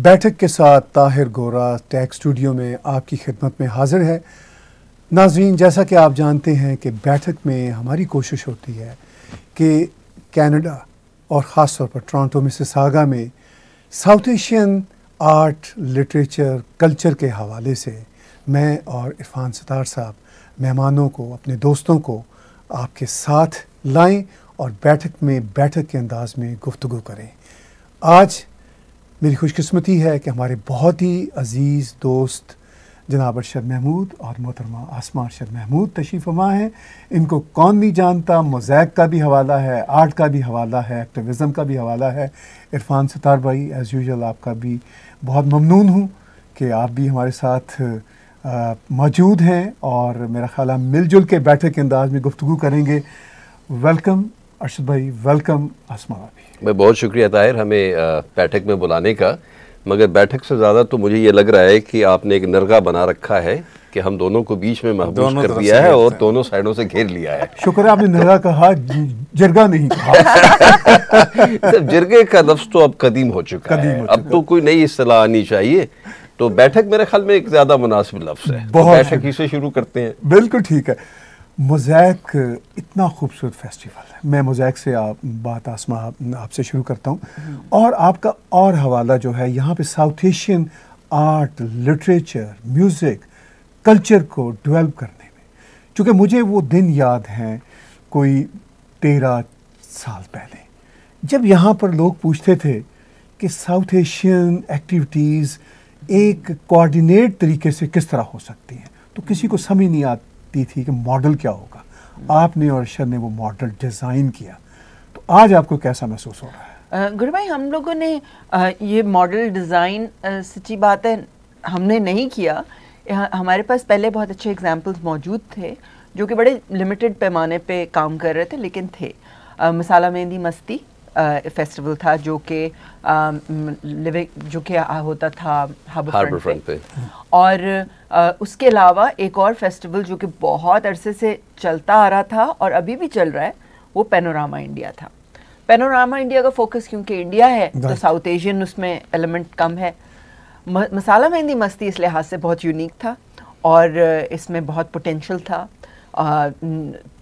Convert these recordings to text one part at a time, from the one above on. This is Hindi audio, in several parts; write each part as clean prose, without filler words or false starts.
बैठक के साथ ताहिर गोरा टैग स्टूडियो में आपकी खिदमत में हाजिर है। नाज़रीन, जैसा कि आप जानते हैं कि बैठक में हमारी कोशिश होती है कि कनाडा और ख़ास तौर पर टोरंटो मिसिसागा में south Asian art, literature, culture के हवाले से मैं और इरफान सत्तार साहब मेहमानों को, अपने दोस्तों को आपके साथ लाएं और बैठक के अंदाज में गुफ्तगू करें। आज मेरी खुशकिस्मती है कि हमारे बहुत ही अज़ीज़ दोस्त जनाब अरशद महमूद और मोहतरमा आसमा अरशद महमूद तशरीफ़ फरमा हैं। इनको कौन नहीं जानता, मोज़ैक का भी हवाला है, आर्ट का भी हवाला है, एक्टिविज़म का भी हवाला है। इरफान सत्तार भाई, एज़ यूजुअल आपका भी बहुत ममनून हूँ कि आप भी हमारे साथ मौजूद हैं और मेरा ख़्याल है मिलजुल के बैठक के अंदाज में गुफ्तगू करेंगे। वेलकम अरशद भाई, वेलकम आसमा भाई। मैं बहुत शुक्रिया ताहिर हमें बैठक में बुलाने का, मगर बैठक से ज़्यादा तो मुझे ये लग रहा है कि आपने एक नरगा बना रखा है कि हम दोनों को बीच में महबूस कर दिया है और दोनों साइडों से घेर लिया है। शुक्र है आपने नरगा कहा, जरगा नहीं कहा। जरगे का लफ्ज़ तो अब कदीम हो चुका है, अब तो कोई नई इस्तिलाह आनी चाहिए। तो बैठक मेरे ख्याल में एक ज़्यादा मुनासिब लफ्ज़ है, तो बैठक ही से शुरू करते हैं। बिल्कुल ठीक है। मोज़ैक इतना खूबसूरत फेस्टिवल है। मैं मोज़ैक से बात आसमा आपसे शुरू करता हूँ और आपका और हवाला जो है यहाँ पे south Asian art, literature, music, culture को डेवलप करने में, चूँकि मुझे वो दिन याद हैं कोई 13 साल पहले, जब यहाँ पर लोग पूछते थे कि साउथ एशियन एक्टिविटीज़ एक कोऑर्डिनेट तरीके से किस तरह हो सकती हैं, तो किसी को समझ नहीं आती थी कि मॉडल क्या होगा। आपने और अरशद ने वो मॉडल डिज़ाइन किया, तो आज आपको कैसा महसूस हो रहा है? गुरु भाई, हम लोगों ने ये मॉडल डिज़ाइन सच्ची बात है हमने नहीं किया। हमारे पास पहले बहुत अच्छे एग्जाम्पल्स मौजूद थे जो कि बड़े लिमिटेड पैमाने पे काम कर रहे थे, लेकिन थे। मसाला मेहंदी मस्ती फेस्टिवल था जो कि होता था हार्बर फ्रंट पे। और उसके अलावा एक और फेस्टिवल जो कि बहुत अरसे से चलता आ रहा था और अभी भी चल रहा है, वो पैनोरामा इंडिया था। पैनोरामा इंडिया का फोकस क्योंकि इंडिया है तो साउथ एशियन उसमें एलिमेंट कम है। मसाला मेहंदी मस्ती इस लिहाज से बहुत यूनिक था और इसमें बहुत पोटेंशियल था।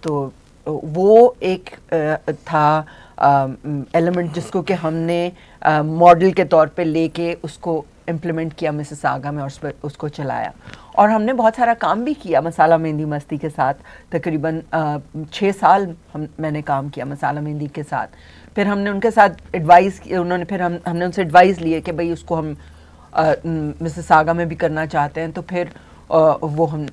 तो वो एक था एलिमेंट जिसको कि हमने मॉडल के तौर पे लेके उसको इम्प्लीमेंट किया मिसिसागा में और उसको चलाया। और हमने बहुत सारा काम भी किया मसाला मेहंदी मस्ती के साथ। तकरीबन 6 साल मैंने काम किया मसाला मेहंदी के साथ। फिर हमने उनके साथ एडवाइस, हमने उनसे एडवाइस लिए कि भाई उसको हम मिसिसागा में भी करना चाहते हैं, तो फिर वो हम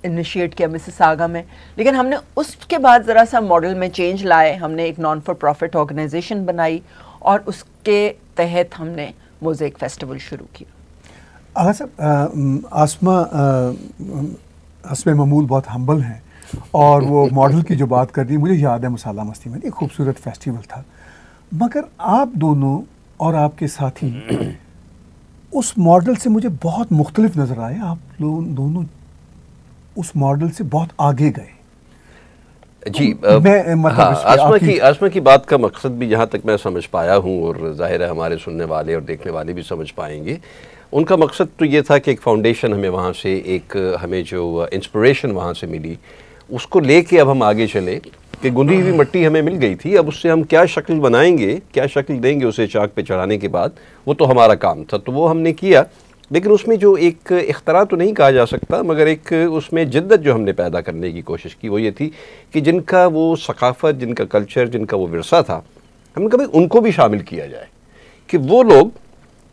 इनिशिएट किया मिसिसागा में। लेकिन हमने उसके बाद ज़रा सा मॉडल में चेंज लाए। हमने एक नॉन फॉर प्रॉफिट ऑर्गेनाइजेशन बनाई और उसके तहत हमने मोज़ैक फेस्टिवल शुरू किया। आसमा महमूद बहुत हम्बल हैं और वो मॉडल की जो बात कर रही है, मुझे याद है मसाला मस्ती में एक खूबसूरत फेस्टिवल था, मगर आप दोनों और आपके साथी उस मॉडल से मुझे बहुत मुख्तलिफ नज़र आए। आप लोग दोनों उस मॉडल से बहुत आगे गए। जी, आसमा की बात का मकसद भी जहाँ तक मैं समझ पाया हूँ और ज़ाहिर है हमारे सुनने वाले और देखने वाले भी समझ पाएंगे, उनका मकसद तो ये था कि एक फाउंडेशन हमें वहाँ से, एक हमें जो इंस्पिरेशन वहाँ से मिली, उसको लेके अब हम आगे चले कि गुंदी हुई मिट्टी हमें मिल गई थी, अब उससे हम क्या शक्ल बनाएंगे, क्या शक्ल देंगे उसे चाक पे चढ़ाने के बाद, वो तो हमारा काम था। तो वो हमने किया, लेकिन उसमें जो एक इख्तरा तो नहीं कहा जा सकता, मगर एक उसमें जिद्दत जो हमने पैदा करने की कोशिश की वो ये थी कि जिनका वो सकाफ़त, जिनका कल्चर, जिनका वो विरसा था, हमने कभी उनको भी शामिल किया जाए। कि वो लोग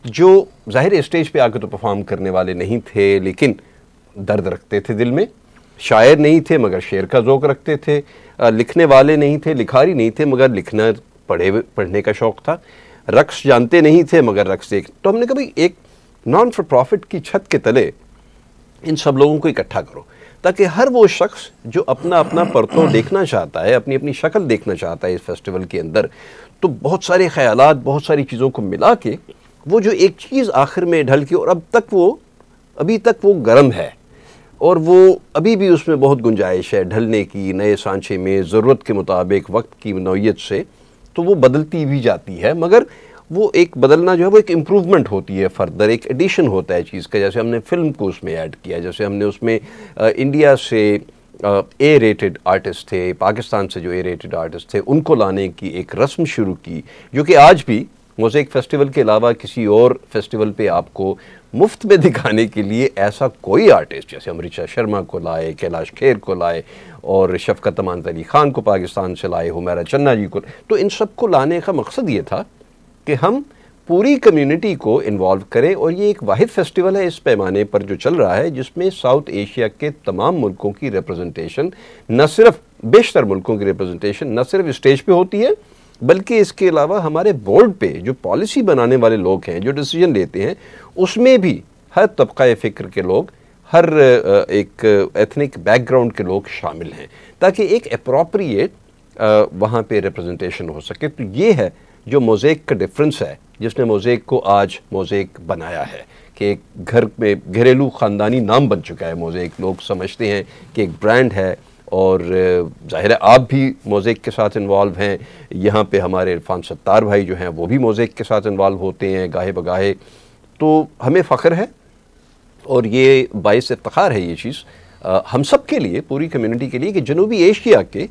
जो ज़ाहिर स्टेज पे आके तो परफॉर्म करने वाले नहीं थे, लेकिन दर्द रखते थे दिल में, शायर नहीं थे मगर शेर का ज़ौक़ रखते थे, लिखने वाले नहीं थे, लिखारी नहीं थे मगर लिखना पढ़ने का शौक़ था, रक्स जानते नहीं थे मगर रक्स देख। तो हमने कभी एक नॉन फॉर प्रॉफिट की छत के तले इन सब लोगों को इकट्ठा करो, ताकि हर वो शख्स जो अपना अपना परतों देखना चाहता है, अपनी अपनी शक्ल देखना चाहता है इस फेस्टिवल के अंदर, तो बहुत सारे ख्यालात, बहुत सारी चीज़ों को मिला के वो जो एक चीज़ आखिर में ढल के, और अभी तक वो गर्म है और वो अभी भी उसमें बहुत गुंजाइश है ढलने की, नए सांचे में ज़रूरत के मुताबिक, वक्त की नौयत से, तो वो बदलती भी जाती है, मगर वो एक बदलना जो है वो एक इम्प्रूवमेंट होती है, फर्दर एक एडिशन होता है चीज़ का। जैसे हमने फिल्म को उसमें ऐड किया, जैसे हमने उसमें इंडिया से ए रेटेड आर्टिस्ट थे, पाकिस्तान से जो ए रेटेड आर्टिस्ट थे उनको लाने की एक रस्म शुरू की, जो कि आज भी मोज़ेक फेस्टिवल के अलावा किसी और फेस्टिवल पे आपको मुफ्त में दिखाने के लिए ऐसा कोई आर्टिस्ट, जैसे हम ऋचा शर्मा को लाए, कैलाश खेर को लाए और शफकत अमान अली ख़ान को पाकिस्तान से लाए, हुमैरा चन्ना जी को, तो इन सब को लाने का मकसद ये था कि हम पूरी कम्युनिटी को इन्वॉल्व करें। और ये एक वाहिद फेस्टिवल है इस पैमाने पर जो चल रहा है जिसमें साउथ एशिया के तमाम मुल्कों की रिप्रेजेंटेशन, न सिर्फ बेशतर मुल्कों की रिप्रेजेंटेशन न सिर्फ स्टेज पे होती है, बल्कि इसके अलावा हमारे बोर्ड पे जो पॉलिसी बनाने वाले लोग हैं, जो डिसीजन लेते हैं, उसमें भी हर तबका फ़िक्र के लोग, हर एक एथनिक बैकग्राउंड के लोग शामिल हैं, ताकि एक अप्रोप्रिएट वहाँ पे रिप्रेजेंटेशन हो सके। तो ये है जो मोज़ेक का डिफरेंस है, जिसने मोज़ेक को आज मोज़ेक बनाया है कि एक घर में घरेलू ख़ानदानी नाम बन चुका है मोज़ेक। लोग समझते हैं कि एक ब्रांड है, और ज़ाहिर है आप भी मोज़ेक के साथ इन्वॉल्व हैं। यहाँ पे हमारे इरफान सत्तार भाई जो हैं वो भी मोज़ेक के साथ इन्वॉल्व होते हैं गाहे बगाहे, तो हमें फ़ख्र है और ये बाइस इफ्तिखार है ये चीज़ हम सब के लिए, पूरी कम्युनिटी के लिए, कि जनूबी एशिया के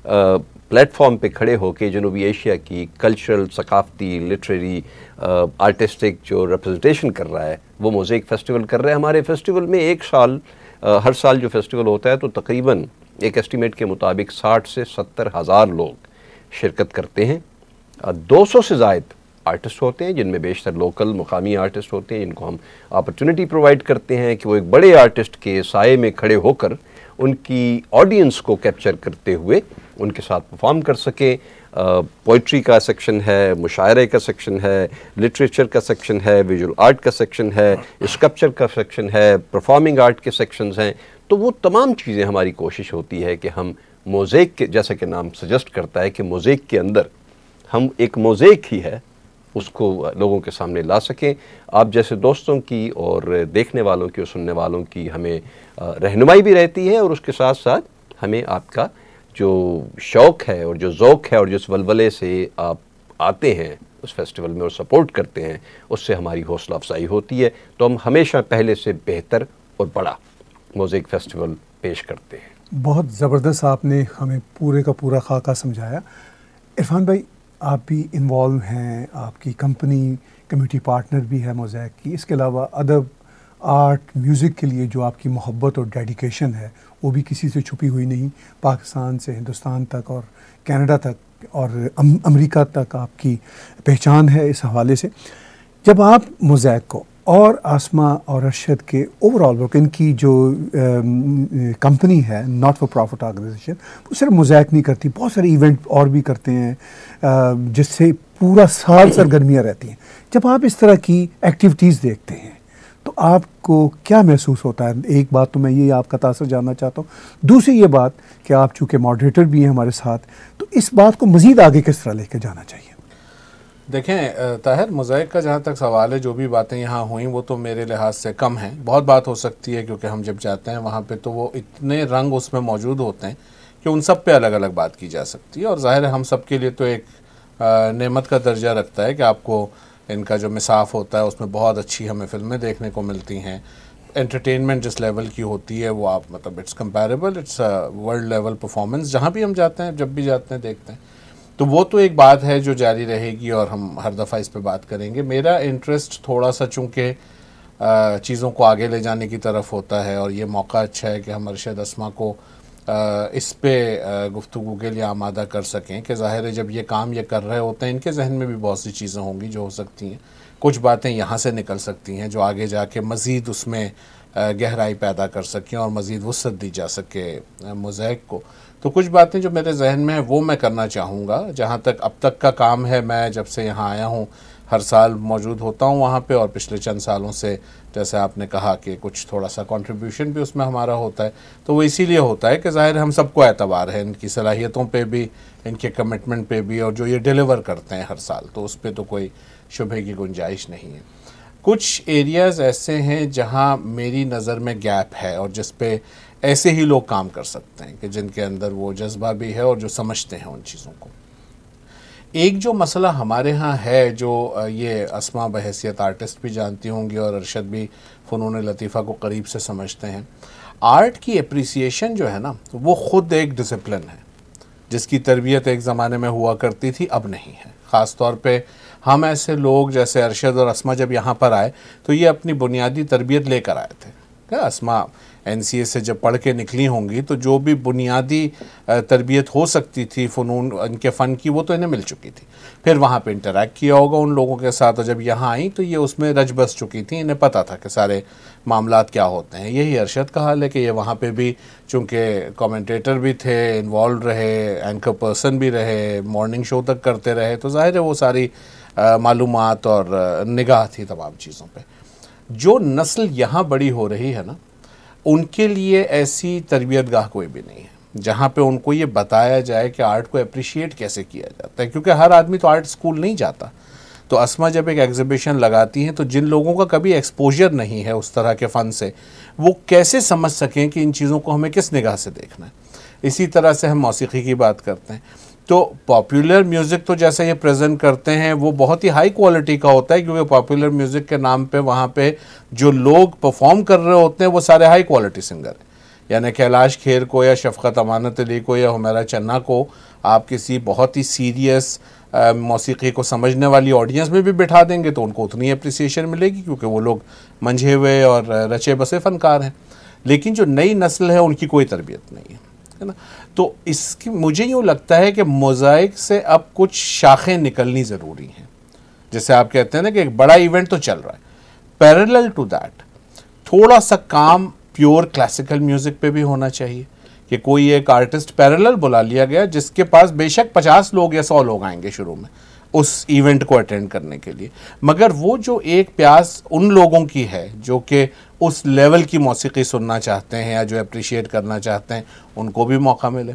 प्लेटफॉर्म पे खड़े होकर जनूबी एशिया की कल्चरल, सकाफ़ती, लिटरेरी, आर्टिस्टिक जो रिप्रेजेंटेशन कर रहा है वो मोज़ेक फेस्टिवल कर रहा है। हमारे फेस्टिवल में हर साल जो फेस्टिवल होता है तो तकरीबन एक एस्टीमेट के मुताबिक 60 से 70 हज़ार लोग शिरकत करते हैं। 200 से ज़ायद आर्टिस्ट होते हैं, जिनमें बेशतर लोकल मुकामी आर्टिस्ट होते हैं, जिनको हम अपॉर्चुनिटी प्रोवाइड करते हैं कि वो एक बड़े आर्टिस्ट के साये में खड़े होकर उनकी ऑडियंस को कैप्चर करते हुए उनके साथ परफॉर्म कर सकें। पोइट्री का सेक्शन है, मुशायरे का सेक्शन है, लिटरेचर का सेक्शन है, विजुअल आर्ट का सेक्शन है, स्कल्पचर का सेक्शन है, परफॉर्मिंग आर्ट के सेक्शंस हैं। तो वो तमाम चीज़ें हमारी कोशिश होती है कि हम मोज़ेक के, जैसा कि नाम सजेस्ट करता है कि मोज़ेक के अंदर हम एक मोज़ेक ही है उसको लोगों के सामने ला सकें। आप जैसे दोस्तों की और देखने वालों की और सुनने वालों की हमें रहनुमाई भी रहती है, और उसके साथ साथ हमें आपका जो शौक़ है और जो ज़ौक़ है और जिस वलवले से आप आते हैं उस फेस्टिवल में और सपोर्ट करते हैं, उससे हमारी हौसला अफजाई होती है। तो हम हमेशा पहले से बेहतर और बड़ा मोज़ेक फेस्टिवल पेश करते हैं। बहुत ज़बरदस्त आपने हमें पूरे का पूरा खाका समझाया। इरफान भाई, आप भी इन्वॉल्व हैं, आपकी कंपनी कम्युनिटी पार्टनर भी है मोज़ेक की, इसके अलावा अदब, आर्ट, म्यूज़िक के लिए जो आपकी मोहब्बत और डेडिकेशन है वो भी किसी से छुपी हुई नहीं। पाकिस्तान से हिंदुस्तान तक और कनाडा तक और अमेरिका तक आपकी पहचान है इस हवाले से। जब आप मोज़ेक को और आसमा और अरशद के ओवरऑल वर्क, इनकी जो कंपनी है नॉट फॉर प्रॉफिट ऑर्गेनाइजेशन, वो सिर्फ मोज़ेक नहीं करती, बहुत सारे इवेंट और भी करते हैं जिससे पूरा साल सरगर्मियाँ रहती हैं। जब आप इस तरह की एक्टिविटीज़ देखते हैं तो आपको क्या महसूस होता है? एक बात तो मैं ये आपका तासर जानना चाहता हूँ, दूसरी ये बात कि आप चूँकि मॉडरेटर भी हैं हमारे साथ, तो इस बात को मज़ीद आगे किस तरह लेकर जाना चाहिए? देखें ताहिर, मोज़ेक का जहाँ तक सवाल है, जो भी बातें यहाँ हुई वो तो मेरे लिहाज से कम हैं। बहुत बात हो सकती है क्योंकि हम जब जाते हैं वहाँ पे तो वो इतने रंग उसमें मौजूद होते हैं कि उन सब पे अलग अलग बात की जा सकती है। और ज़ाहिर है हम सब के लिए तो एक नेमत का दर्जा रखता है कि आपको इनका जो मिसाफ होता है उसमें बहुत अच्छी हमें फ़िल्में देखने को मिलती हैं। एंटरटेनमेंट जिस लेवल की होती है वो आप मतलब it's comparable, it's world level performance. जहाँ भी हम जाते हैं, जब भी जाते हैं, देखते हैं, तो वो तो एक बात है जो जारी रहेगी और हम हर दफ़ा इस पे बात करेंगे। मेरा इंटरेस्ट थोड़ा सा चूँकि चीज़ों को आगे ले जाने की तरफ होता है और ये मौका अच्छा है कि हम अरशद अस्मा को इस पे गुफ्तगू के लिए आमादा कर सकें कि ज़ाहिर है जब ये काम ये कर रहे होते हैं इनके जहन में भी बहुत सी चीज़ें होंगी जो हो सकती हैं। कुछ बातें यहाँ से निकल सकती हैं जो आगे जाके मज़ीद उसमें गहराई पैदा कर सकें और मज़ीद वुसअत दी जा सके मोज़ेक को। तो कुछ बातें जो मेरे जहन में है वो मैं करना चाहूँगा। जहाँ तक अब तक का काम है, मैं जब से यहाँ आया हूँ हर साल मौजूद होता हूँ वहाँ पे, और पिछले चंद सालों से जैसे आपने कहा कि कुछ थोड़ा सा कंट्रीब्यूशन भी उसमें हमारा होता है, तो वो इसीलिए होता है कि ज़ाहिर हम सबको एतबार है इनकी सलाहियतों पे भी, इनके कमिटमेंट पे भी, और जो ये डिलीवर करते हैं हर साल, तो उस पर तो कोई शुबहे की गुंजाइश नहीं है। कुछ एरियाज़ ऐसे हैं जहाँ मेरी नज़र में गैप है और जिस पे ऐसे ही लोग काम कर सकते हैं कि जिनके अंदर वो जज्बा भी है और जो समझते हैं उन चीज़ों को। एक जो मसला हमारे यहाँ है, जो ये अस्मा बहैसियत आर्टिस्ट भी जानती होंगी और अरशद भी फ़नून लतीफ़ा को करीब से समझते हैं, आर्ट की एप्रिसिएशन जो है ना, वो ख़ुद एक डिसिप्लिन है जिसकी तरबियत एक ज़माने में हुआ करती थी, अब नहीं है। ख़ास तौर पे हम ऐसे लोग जैसे अरशद और अस्मा जब यहाँ पर आए तो ये अपनी बुनियादी तरबियत लेकर आए थे। क्या अस्मा NCA से जब पढ़ के निकली होंगी तो जो भी बुनियादी तरबियत हो सकती थी फ़नून इनके फ़न की, वो तो इन्हें मिल चुकी थी। फिर वहाँ पे इंटरेक्ट किया होगा उन लोगों के साथ, और जब यहाँ आई तो ये उसमें रच बस चुकी थी, इन्हें पता था कि सारे मामलात क्या होते हैं। यही अरशद का हाल है कि ये वहाँ पे भी चूँकि कमेंटेटर भी थे, इन्वॉल्व रहे, एंकर पर्सन भी रहे, मॉर्निंग शो तक करते रहे, तो ज़ाहिर है वो सारी मालूमात और निगाह थी तमाम चीज़ों पे। जो नस्ल यहाँ बड़ी हो रही है ना, उनके लिए ऐसी तरबियतगाह कोई भी नहीं है जहाँ पे उनको ये बताया जाए कि आर्ट को अप्रिशिएट कैसे किया जाता है, क्योंकि हर आदमी तो आर्ट स्कूल नहीं जाता। तो अस्मा जब एक एग्जीबिशन लगाती हैं तो जिन लोगों का कभी एक्सपोजर नहीं है उस तरह के फ़न से, वो कैसे समझ सकें कि इन चीज़ों को हमें किस निगाह से देखना है। इसी तरह से हम मौसीकी की बात करते हैं तो पॉपुलर म्यूज़िक तो जैसे ये प्रेजेंट करते हैं वो बहुत ही हाई क्वालिटी का होता है, क्योंकि पॉपुलर म्यूज़िक के नाम पे वहाँ पे जो लोग परफॉर्म कर रहे होते हैं वो सारे हाई क्वालिटी सिंगर हैं। यानी कैलाश खेर को या शफ़क़त अमानत अली को या हुमैरा चन्ना को आप किसी बहुत ही सीरियस मौसीकी को समझने वाली ऑडियंस में भी बिठा देंगे तो उनको उतनी अप्रिसिएशन मिलेगी, क्योंकि वो लोग मंझे हुए और रचे बसे फ़नकार हैं। लेकिन जो नई नस्ल है उनकी कोई तरबियत नहीं है ना। तो इसकी मुझे यूँ लगता है कि मोज़ाइक से अब कुछ शाखें निकलनी ज़रूरी हैं। जैसे आप कहते हैं ना कि एक बड़ा इवेंट तो चल रहा है, पैरेलल टू दैट थोड़ा सा काम प्योर क्लासिकल म्यूज़िक पे भी होना चाहिए कि कोई एक आर्टिस्ट पैरेलल बुला लिया गया जिसके पास बेशक 50 लोग या 100 लोग आएंगे शुरू में उस इवेंट को अटेंड करने के लिए, मगर वो जो एक प्यास उन लोगों की है जो कि उस लेवल की मौसीकी सुनना चाहते हैं या जो अप्रिशिएट करना चाहते हैं, उनको भी मौका मिले।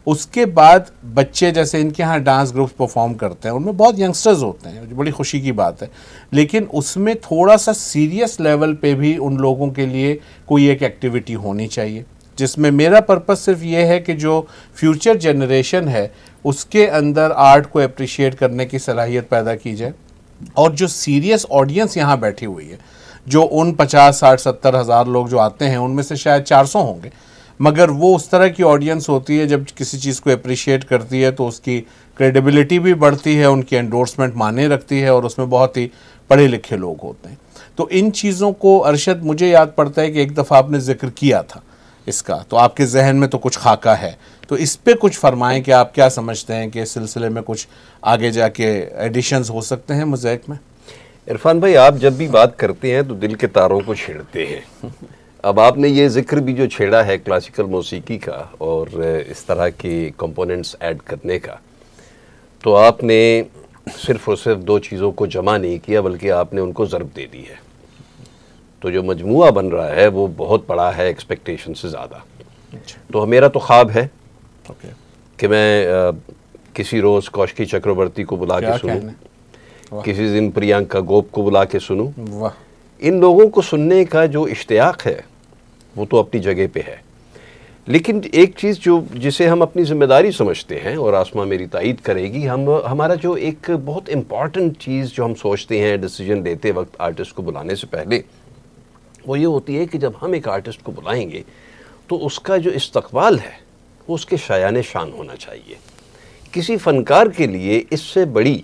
उसके बाद बच्चे जैसे इनके यहाँ डांस ग्रुप्स परफॉर्म करते हैं, उनमें बहुत यंगस्टर्स होते हैं, बड़ी खुशी की बात है, लेकिन उसमें थोड़ा सा सीरियस लेवल पे भी उन लोगों के लिए कोई एक एक्टिविटी होनी चाहिए, जिसमें मेरा पर्पस सिर्फ ये है कि जो फ्यूचर जनरेशन है उसके अंदर आर्ट को अप्रिशिएट करने की सलाहियत पैदा की जाए, और जो सीरियस ऑडियंस यहाँ बैठी हुई है, जो उन 50, 60, 70 हज़ार लोग जो आते हैं उनमें से शायद 400 होंगे, मगर वो उस तरह की ऑडियंस होती है जब किसी चीज़ को अप्रिशिएट करती है तो उसकी क्रेडिबिलिटी भी बढ़ती है, उनकी एंडोर्समेंट माने रखती है, और उसमें बहुत ही पढ़े लिखे लोग होते हैं। तो इन चीज़ों को अरशद मुझे याद पड़ता है कि एक दफ़ा आपने जिक्र किया था इसका, तो आपके जहन में तो कुछ खाका है, तो इस पे कुछ फरमाएं कि आप क्या समझते हैं कि इस सिलसिले में कुछ आगे जाके एडिशंस हो सकते हैं मोज़ाइक में। इरफान भाई, आप जब भी बात करते हैं तो दिल के तारों को छेड़ते हैं। अब आपने ये जिक्र भी जो छेड़ा है क्लासिकल मौसीकी का और इस तरह के कंपोनेंट्स ऐड करने का, तो आपने सिर्फ और सिर्फ दो चीज़ों को जमा नहीं किया बल्कि आपने उनको ज़रब दे दी है। तो जो मजमुआ बन रहा है वो बहुत बड़ा है एक्सपेक्टेशन से ज़्यादा। तो मेरा तो ख्वाब है कि मैं किसी रोज़ कौशिकी चक्रवर्ती को बुला के सुनूं, किसी दिन प्रियंका गोप को बुला के सुनूं। इन लोगों को सुनने का जो इश्तियाक है वो तो अपनी जगह पे है, लेकिन एक चीज़ जिसे हम अपनी ज़िम्मेदारी समझते हैं, और आसमा मेरी तायीद करेगी, हमारा जो एक बहुत इम्पॉर्टेंट चीज़ जो हम सोचते हैं डिसीजन लेते वक्त आर्टिस्ट को बुलाने से पहले, वो ये होती है कि जब हम एक आर्टिस्ट को बुलाएंगे तो उसका जो इस्तकबाल है वो उसके शायान शान होना चाहिए। किसी फ़नकार के लिए इससे बड़ी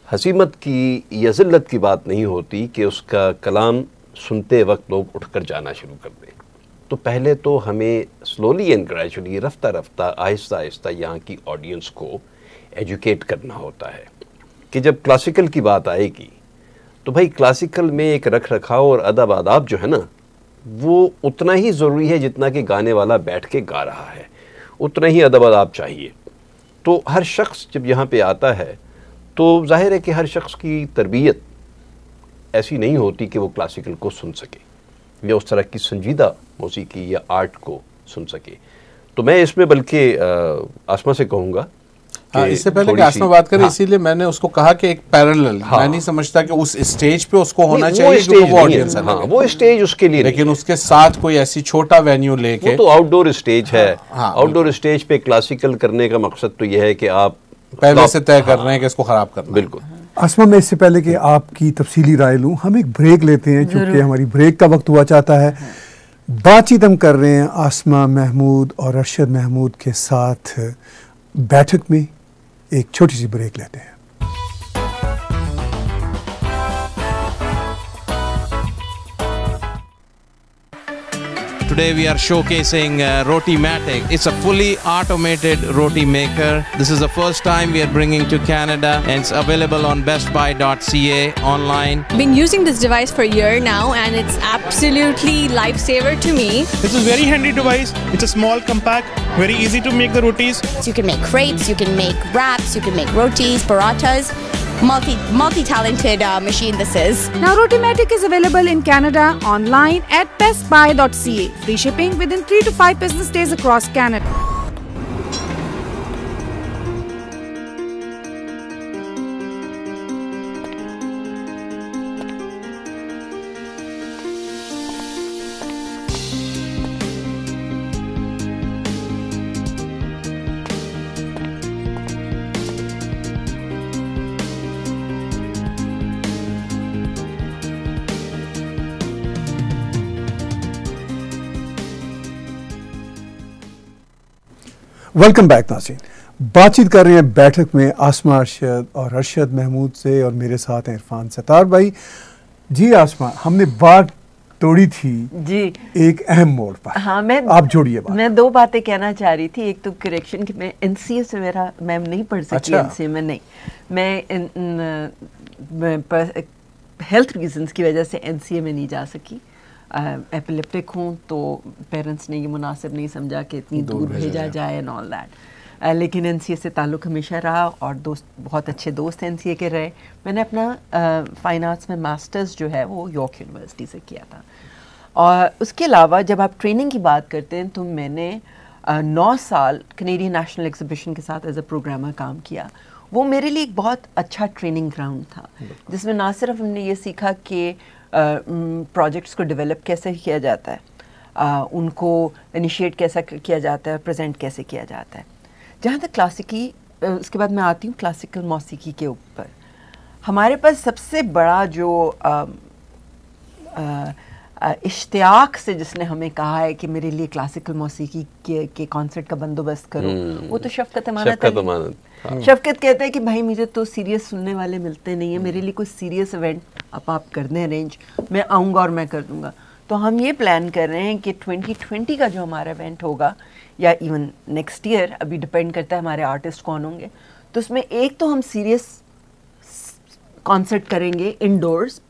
हसीमत की या ज़िल्लत की बात नहीं होती कि उसका कलाम सुनते वक्त लोग उठकर जाना शुरू कर दें। तो पहले तो हमें स्लोली एंड ग्रेजुअली, रफ्ता रफ्ता, आहिस्ता आहिस्ता यहाँ की ऑडियंस को एजुकेट करना होता है कि जब क्लासिकल की बात आएगी तो भाई क्लासिकल में एक रख रखाव और अदब आदाब जो है ना, वो उतना ही ज़रूरी है जितना कि गाने वाला बैठ के गा रहा है, उतना ही अदब आदाब चाहिए। तो हर शख्स जब यहाँ पे आता है तो जाहिर है कि हर शख्स की तरबियत ऐसी नहीं होती कि वो क्लासिकल को सुन सके या उस तरह की संजीदा मौसीकी या आर्ट को सुन सके। तो मैं इसमें बल्कि आसमा से कहूँगा, इससे पहले कि आसमा बात करें, इसीलिए मैंने उसको कहा कि एक पैरेलल, मैं नहीं समझता कि उस स्टेज पे उसको होना चाहिए जो वो ऑडियंस है, वो स्टेज उसके लिए, लेकिन उसके साथ कोई ऐसी छोटा वेन्यू लेके, तो आउटडोर स्टेज है। आउटडोर स्टेज पे क्लासिकल करने का मकसद तो यह है कि आप पहले से तय कर रहे हैं कि इसको ख़राब करना। बिल्कुल। आसमा, मैं इससे पहले कि आपकी तफसीली राय लूँ, हम एक ब्रेक लेते हैं क्योंकि हमारी ब्रेक का वक्त हुआ चाहता है। बातचीत हम कर रहे हैं आसमा महमूद और अरशद महमूद के साथ बैठक में। एक छोटी सी ब्रेक लेते हैं। Today we are showcasing Rotimatic. It's a fully automated roti maker. This is the first time we are bringing to Canada, and it's available on bestbuy.ca online. Been using this device for a year now, and it's absolutely lifesaver to me. This is very handy device. It's a small, compact, very easy to make the rotis. You can make crepes, you can make wraps, you can make rotis, parathas. Multi-talented machine this is. Now Rotimatic is available in Canada online at bestbuy.ca. Free shipping within 3 to 5 business days across Canada. Welcome back नाज़रीन। बातचीत कर रहे हैं बैठक में आसमा अरशद और अरशद महमूद से, और मेरे साथ हैं इरफान सत्तार भाई। जी आसमा, हमने बात तोड़ी थी जी एक अहम मोड़ पर। हाँ, आप जोड़िए बात। मैं दो बातें कहना चाह रही थी। एक तो करेक्शन कि मैं एनसीए से मैं नहीं पढ़ सकी। अच्छा। एनसीए में नहीं, मैं हेल्थ रीजंस की वजह से एनसीए में नहीं जा सकी। एपिलेप्टिक हूँ तो पेरेंट्स ने ये मुनासिब नहीं समझा कि इतनी दूर भेजा जाए एंड ऑल दैट। लेकिन एनसीए से ताल्लुक़ हमेशा रहा और दोस्त, बहुत अच्छे दोस्त एनसीए के रहे। मैंने अपना फ़ाइन आर्ट्स में मास्टर्स जो है वो यॉर्क यूनिवर्सिटी से किया था। और उसके अलावा जब आप ट्रेनिंग की बात करते हैं तो मैंने 9 साल कनेडियन नेशनल एग्जीबिशन के साथ एज अ प्रोग्रामर काम किया। वो मेरे लिए एक बहुत अच्छा ट्रेनिंग ग्राउंड था, जिसमें ना सिर्फ हमने ये सीखा कि प्रोजेक्ट्स को डेवलप कैसे किया जाता है, उनको इनिशिएट कैसा किया जाता है, प्रेजेंट कैसे किया जाता है। जहाँ तक क्लासिकी, उसके बाद मैं आती हूँ क्लासिकल मौसीकी के ऊपर। हमारे पास सबसे बड़ा जो इश्तियाक से जिसने हमें कहा है कि मेरे लिए क्लासिकल मौसीकी के कॉन्सर्ट का बंदोबस्त करो, वो तो शफ़क़त अमानत है। शफ़क़त कहते हैं कि भाई मुझे तो सीरियस सुनने वाले मिलते नहीं है, मेरे लिए कोई सीरियस इवेंट आप कर दें अरेंज, मैं आऊँगा और मैं कर दूँगा। तो हम ये प्लान कर रहे हैं कि 2020 का जो हमारा इवेंट होगा, या इवन नेक्स्ट ईयर, अभी डिपेंड करता है हमारे आर्टिस्ट कौन होंगे, तो उसमें एक तो हम सीरियस कॉन्सर्ट करेंगे, endorse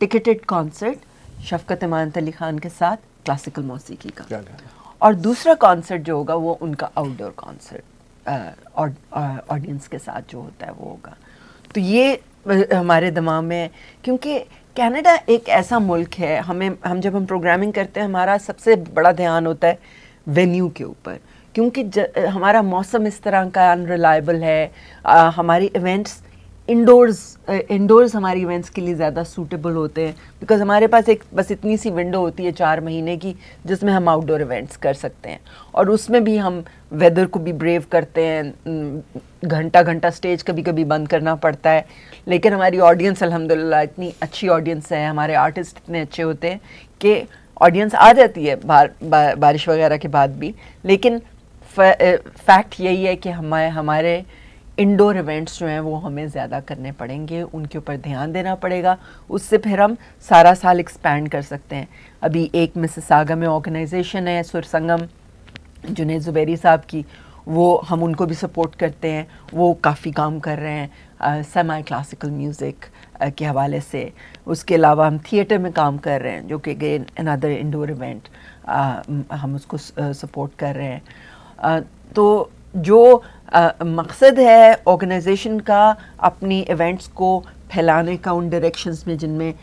ticketed concert शफ़क़त Amanat Ali Khan के साथ क्लासिकल मौसीकी का, और दूसरा कॉन्सर्ट जो होगा वो उनका आउटडोर कॉन्सर्ट ऑडियंस के साथ जो होता है वो होगा। तो ये हमारे दिमाग में, क्योंकि कनाडा एक ऐसा मुल्क है, हम जब हम प्रोग्रामिंग करते हैं हमारा सबसे बड़ा ध्यान होता है वेन्यू के ऊपर, क्योंकि हमारा मौसम इस तरह का अनरिलायबल है। हमारी इवेंट्स इंडोर्स हमारी इवेंट्स के लिए ज़्यादा सूटेबल होते हैं, बिकॉज हमारे पास एक बस इतनी सी विंडो होती है 4 महीने की, जिसमें हम आउटडोर इवेंट्स कर सकते हैं, और उसमें भी हम वेदर को भी ब्रेव करते हैं। घंटा घंटा स्टेज कभी कभी बंद करना पड़ता है, लेकिन हमारी ऑडियंस अल्हम्दुलिल्लाह इतनी अच्छी ऑडियंस है, हमारे आर्टिस्ट इतने अच्छे होते हैं कि ऑडियंस आ जाती है बारिश वगैरह के बाद भी। लेकिन फैक्ट यही है कि हमारे इंडोर इवेंट्स जो हैं वो हमें ज़्यादा करने पड़ेंगे, उनके ऊपर ध्यान देना पड़ेगा, उससे फिर हम सारा साल एक्सपैंड कर सकते हैं। अभी एक मिसिसागा में ऑर्गेनाइजेशन है सुर संगम, जुनैद ज़ुबैरी साहब की, वो हम उनको भी सपोर्ट करते हैं, वो काफ़ी काम कर रहे हैं सेमी क्लासिकल म्यूज़िक के हवाले से। उसके अलावा हम थिएटर में काम कर रहे हैं, जो कि अगेन अनदर इंडोर इवेंट, हम उसको सपोर्ट कर रहे हैं। तो जो मकसद है ऑर्गेनाइजेशन का अपनी इवेंट्स को फैलाने का उन डायरेक्शंस में जिनमें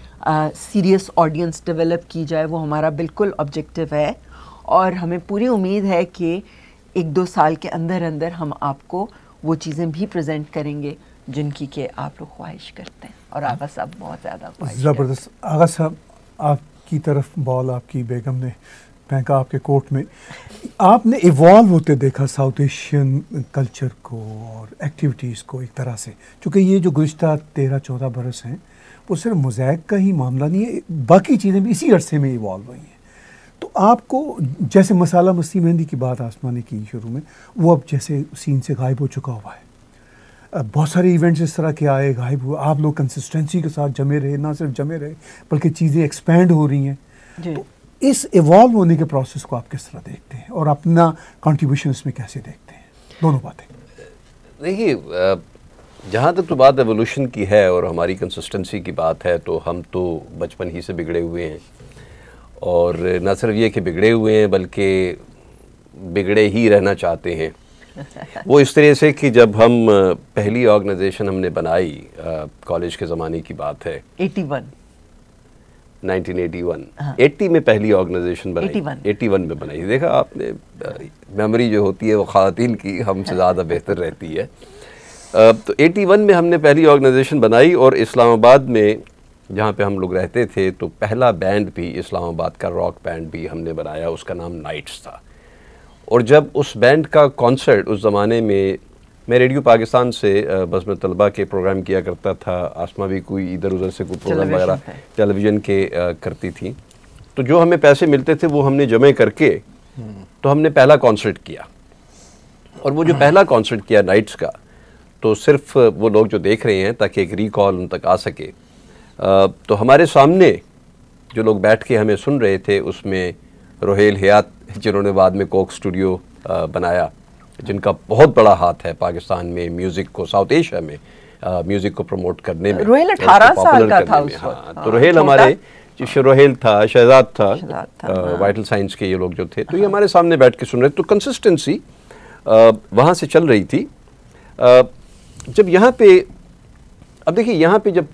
सीरियस ऑडियंस डेवलप की जाए, वो हमारा बिल्कुल ऑब्जेक्टिव है, और हमें पूरी उम्मीद है कि 1-2 साल के अंदर अंदर हम आपको वो चीज़ें भी प्रेजेंट करेंगे जिनकी के आप लोग ख्वाहिश करते हैं। और आगा साहब बहुत ज़्यादा ख्वाहिश ज़बरदस्त। आगा साहब, आपकी तरफ बॉल आपकी बेगम ने फेंका आपके कोर्ट में। आपने इवॉल्व होते देखा साउथ एशियन कल्चर को और एक्टिविटीज़ को एक तरह से, क्योंकि ये जो गुज़िश्ता 13-14 बरस हैं वो सिर्फ मोज़ैक का ही मामला नहीं है, बाकी चीज़ें भी इसी अरसे में इवॉल्व हुई हैं। तो आपको जैसे मसाला मस्ती मेहंदी की बात आसमा ने की शुरू में, वो अब जैसे सीन से गायब हो चुका हुआ है। बहुत सारे इवेंट्स इस तरह के आए, गायब हुए, आप लोग कंसिस्टेंसी के साथ जमे रहे, ना सिर्फ जमे रहे बल्कि चीज़ें एक्सपेंड हो रही हैं। तो इस इवॉल्व होने के प्रोसेस को आप किस तरह देखते हैं और अपना कंट्रीब्यूशन इसमें कैसे देखते हैं? दोनों बातें। देखिए, जहाँ तक तो बात एवोल्यूशन की है और हमारी कंसिस्टेंसी की बात है, तो हम तो बचपन ही से बिगड़े हुए हैं, और न सिर्फ ये कि बिगड़े हुए हैं बल्कि बिगड़े ही रहना चाहते हैं। वो इस तरह से कि जब हम पहली ऑर्गेनाइजेशन हमने बनाई, कॉलेज के ज़माने की बात है, 1981, 80 में पहली ऑर्गेनाइजेशन बनाई, 81 में बनाई। देखा आपने, मेमोरी जो होती है वो ख़वातीन की हमसे ज़्यादा बेहतर रहती है। तो 81 में हमने पहली ऑर्गेनाइजेशन बनाई, और इस्लामाबाद में जहाँ पे हम लोग रहते थे तो पहला बैंड भी इस्लामाबाद का रॉक बैंड भी हमने बनाया, उसका नाम नाइट्स था। और जब उस बैंड का कॉन्सर्ट, उस ज़माने में मैं रेडियो पाकिस्तान से बस में तलबा के प्रोग्राम किया करता था, आसमा भी कोई इधर उधर से कोई प्रोग्राम वगैरह टेलीविज़न के करती थी, तो जो हमें पैसे मिलते थे वो हमने जमे करके तो हमने पहला कॉन्सर्ट किया। और वो जो पहला कॉन्सर्ट किया नाइट्स का, तो सिर्फ वो लोग जो देख रहे हैं ताकि एक रिकॉल उन तक आ सके, तो हमारे सामने जो लोग बैठ के हमें सुन रहे थे उसमें रोहेल हयात, जिन्होंने बाद में कोक स्टूडियो बनाया, जिनका बहुत बड़ा हाथ है पाकिस्तान में म्यूज़िक को, साउथ एशिया में म्यूज़िक को प्रमोट करने में। रोहेल 18 साल का था उस वक्त। तो रोहेल हमारे, रोहेल था, शहजाद था, वाइटल साइंस के ये लोग जो थे, तो ये हमारे सामने बैठ के सुन रहे। तो कंसिस्टेंसी वहाँ से चल रही थी। जब यहाँ पे, अब देखिए यहाँ पे जब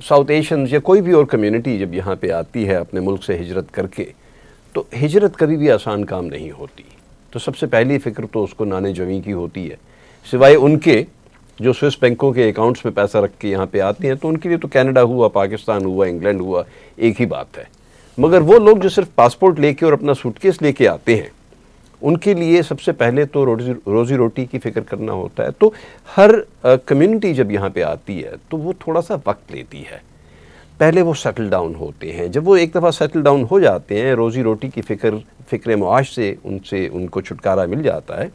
साउथ एशियन या कोई भी और कम्युनिटी जब यहाँ पे आती है अपने मुल्क से हिजरत करके, तो हिजरत कभी भी आसान काम नहीं होती। तो सबसे पहली फ़िक्र तो उसको नाने जमी की होती है, सिवाय उनके जो स्विस बैंकों के अकाउंट्स में पैसा रख के यहाँ पे आते हैं, तो उनके लिए तो कनाडा हुआ, पाकिस्तान हुआ, इंग्लैंड हुआ, एक ही बात है। मगर वो लोग जो सिर्फ पासपोर्ट लेके और अपना सूटकेस लेके आते हैं, उनके लिए सबसे पहले तो रोज़ी रोटी की फ़िक्र करना होता है। तो हर कम्युनिटी जब यहाँ पे आती है तो वो थोड़ा सा वक्त लेती है, पहले वो सेटल डाउन होते हैं। जब वो एक दफ़ा सेटल डाउन हो जाते हैं, रोज़ी रोटी की फ़िक्र मुआश से उनको छुटकारा मिल जाता है,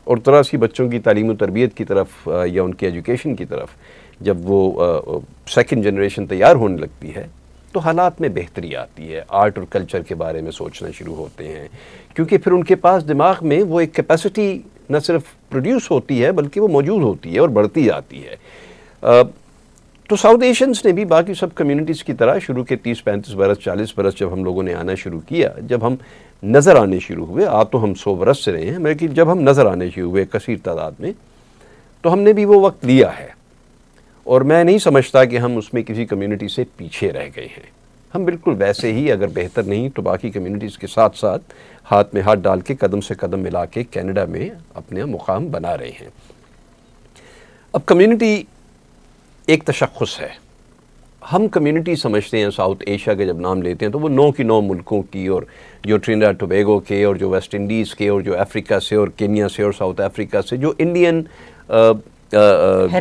और तरह सी बच्चों की तालीम और तरबियत की तरफ या उनकी एजुकेशन की तरफ जब वो सेकंड जनरेशन तैयार होने लगती है, तो हालात में बेहतरी आती है। आर्ट और कल्चर के बारे में सोचना शुरू होते हैं, क्योंकि फिर उनके पास दिमाग में वो एक कैपेसिटी न सिर्फ प्रोड्यूस होती है बल्कि वो मौजूद होती है और बढ़ती जाती है। तो साउथ एशियंस ने भी बाकी सब कम्युनिटीज़ की तरह शुरू के 30-35 बरस, 40 बरस जब हम लोगों ने आना शुरू किया, जब हम नज़र आने शुरू हुए, आ तो हम 100 बरस से रहे हैं, लेकिन जब हम नज़र आने शुरू हुए कसीर तादाद में, तो हमने भी वो वक्त लिया है। और मैं नहीं समझता कि हम उसमें किसी कम्युनिटी से पीछे रह गए हैं। हम बिल्कुल वैसे ही, अगर बेहतर नहीं तो बाकी कम्युनिटीज़ के साथ साथ हाथ में हाथ डाल के कदम से कदम मिला के कनाडा में अपने मुकाम बना रहे हैं। अब कम्युनिटी एक तशख़्ख़ुस है। हम कम्युनिटी समझते हैं, साउथ एशिया के जब नाम लेते हैं तो वो 9 की 9 मुल्कों की, और जो ट्रिनिडाद टोबैगो के, और जो वेस्ट इंडीज़ के, और जो अफ्रीका से और केन्या से और साउथ अफ्रीका से, जो इंडियन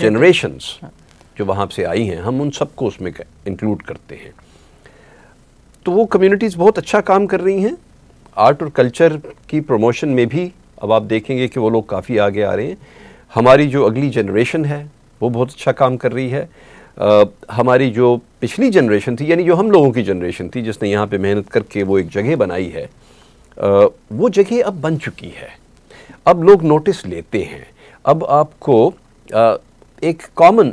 जनरेशन्स जो वहाँ से आई हैं, हम उन सबको उसमें इंक्लूड करते हैं। तो वो कम्युनिटीज़ बहुत अच्छा काम कर रही हैं आर्ट और कल्चर की प्रमोशन में भी। अब आप देखेंगे कि वो लोग काफ़ी आगे आ रहे हैं। हमारी जो अगली जनरेशन है वो बहुत अच्छा काम कर रही है। हमारी जो पिछली जनरेशन थी, यानी जो हम लोगों की जनरेशन थी जिसने यहाँ पे मेहनत करके वो एक जगह बनाई है, वो जगह अब बन चुकी है। अब लोग नोटिस लेते हैं। अब आपको एक कॉमन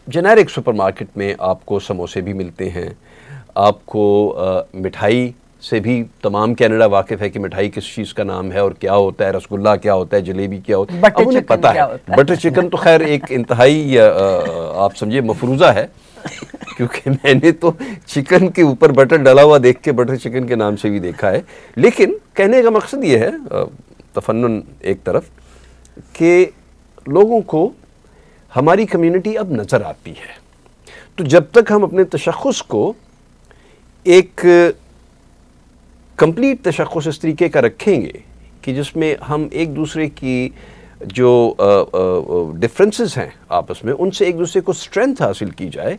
जेनेरिक सुपरमार्केट में आपको समोसे भी मिलते हैं, आपको मिठाई से भी तमाम कनाडा वाकिफ़ है कि मिठाई किस चीज़ का नाम है और क्या होता है, रसगुल्ला क्या होता है, जलेबी क्या होता है, अब उन्हें पता है। बटर चिकन तो खैर एक इंतहाई आप समझिए मफरूज़ा है, क्योंकि मैंने तो चिकन के ऊपर बटर डला हुआ देख के बटर चिकन के नाम से भी देखा है। लेकिन कहने का मकसद ये है, तफन्नुन एक तरफ, कि लोगों को हमारी कम्युनिटी अब नज़र आती है। तो जब तक हम अपने तशख़्ख़ुस को एक कंप्लीट तशख़्ख़ुस इस तरीके का रखेंगे कि जिसमें हम एक दूसरे की जो डिफरेंसेस हैं आपस में, उनसे एक दूसरे को स्ट्रेंथ हासिल की जाए।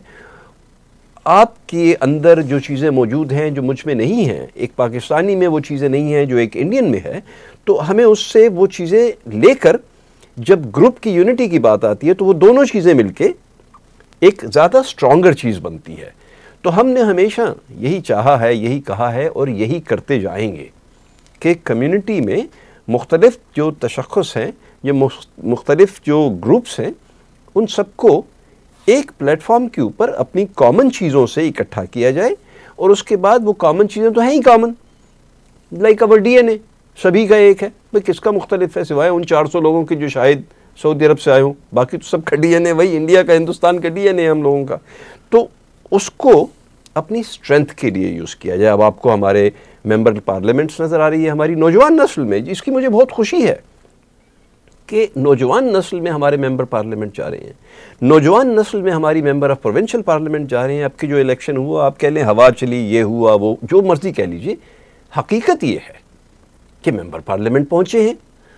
आपके अंदर जो चीज़ें मौजूद हैं जो मुझ में नहीं हैं, एक पाकिस्तानी में वो चीज़ें नहीं हैं जो एक इंडियन में है, तो हमें उससे वो चीज़ें लेकर जब ग्रुप की यूनिटी की बात आती है तो वो दोनों चीज़ें मिलके एक ज़्यादा स्ट्रॉन्गर चीज़ बनती है। तो हमने हमेशा यही चाहा है, यही कहा है और यही करते जाएंगे कि कम्युनिटी में मुख्तलिफ जो तशख़्ख़ुस हैं, ये मुख्तलिफ जो ग्रुप्स हैं, उन सबको एक प्लेटफॉर्म के ऊपर अपनी कॉमन चीज़ों से इकट्ठा किया जाए और उसके बाद वो कॉमन चीज़ें तो हैं ही कॉमन, लाइक अवर DNA सभी का एक है। भाई किसका मुख्तलिफ है सिवाय उन 400 लोगों के जो शायद सऊदी अरब से आए हों, बाकी तो सबका DNA वही इंडिया का, हिंदुस्तान का DNA है हम लोगों का। तो उसको अपनी स्ट्रेंथ के लिए यूज़ किया जाए। अब आपको हमारे मेंबर पार्लियामेंट्स नज़र आ रही है हमारी नौजवान नस्ल में, जिसकी मुझे बहुत खुशी है कि नौजवान नस्ल में हमारे मेंबर पार्लियामेंट जा रहे हैं, नौजवान नस्ल में हमारी मेंबर ऑफ प्रोविंशियल पार्लियामेंट जा रहे हैं। आपके जो इलेक्शन हुआ, आप कह लें हवा चली, ये हुआ, वो जो मर्जी कह लीजिए, हकीकत ये है कि मेंबर पार्लियामेंट पहुँचे हैं,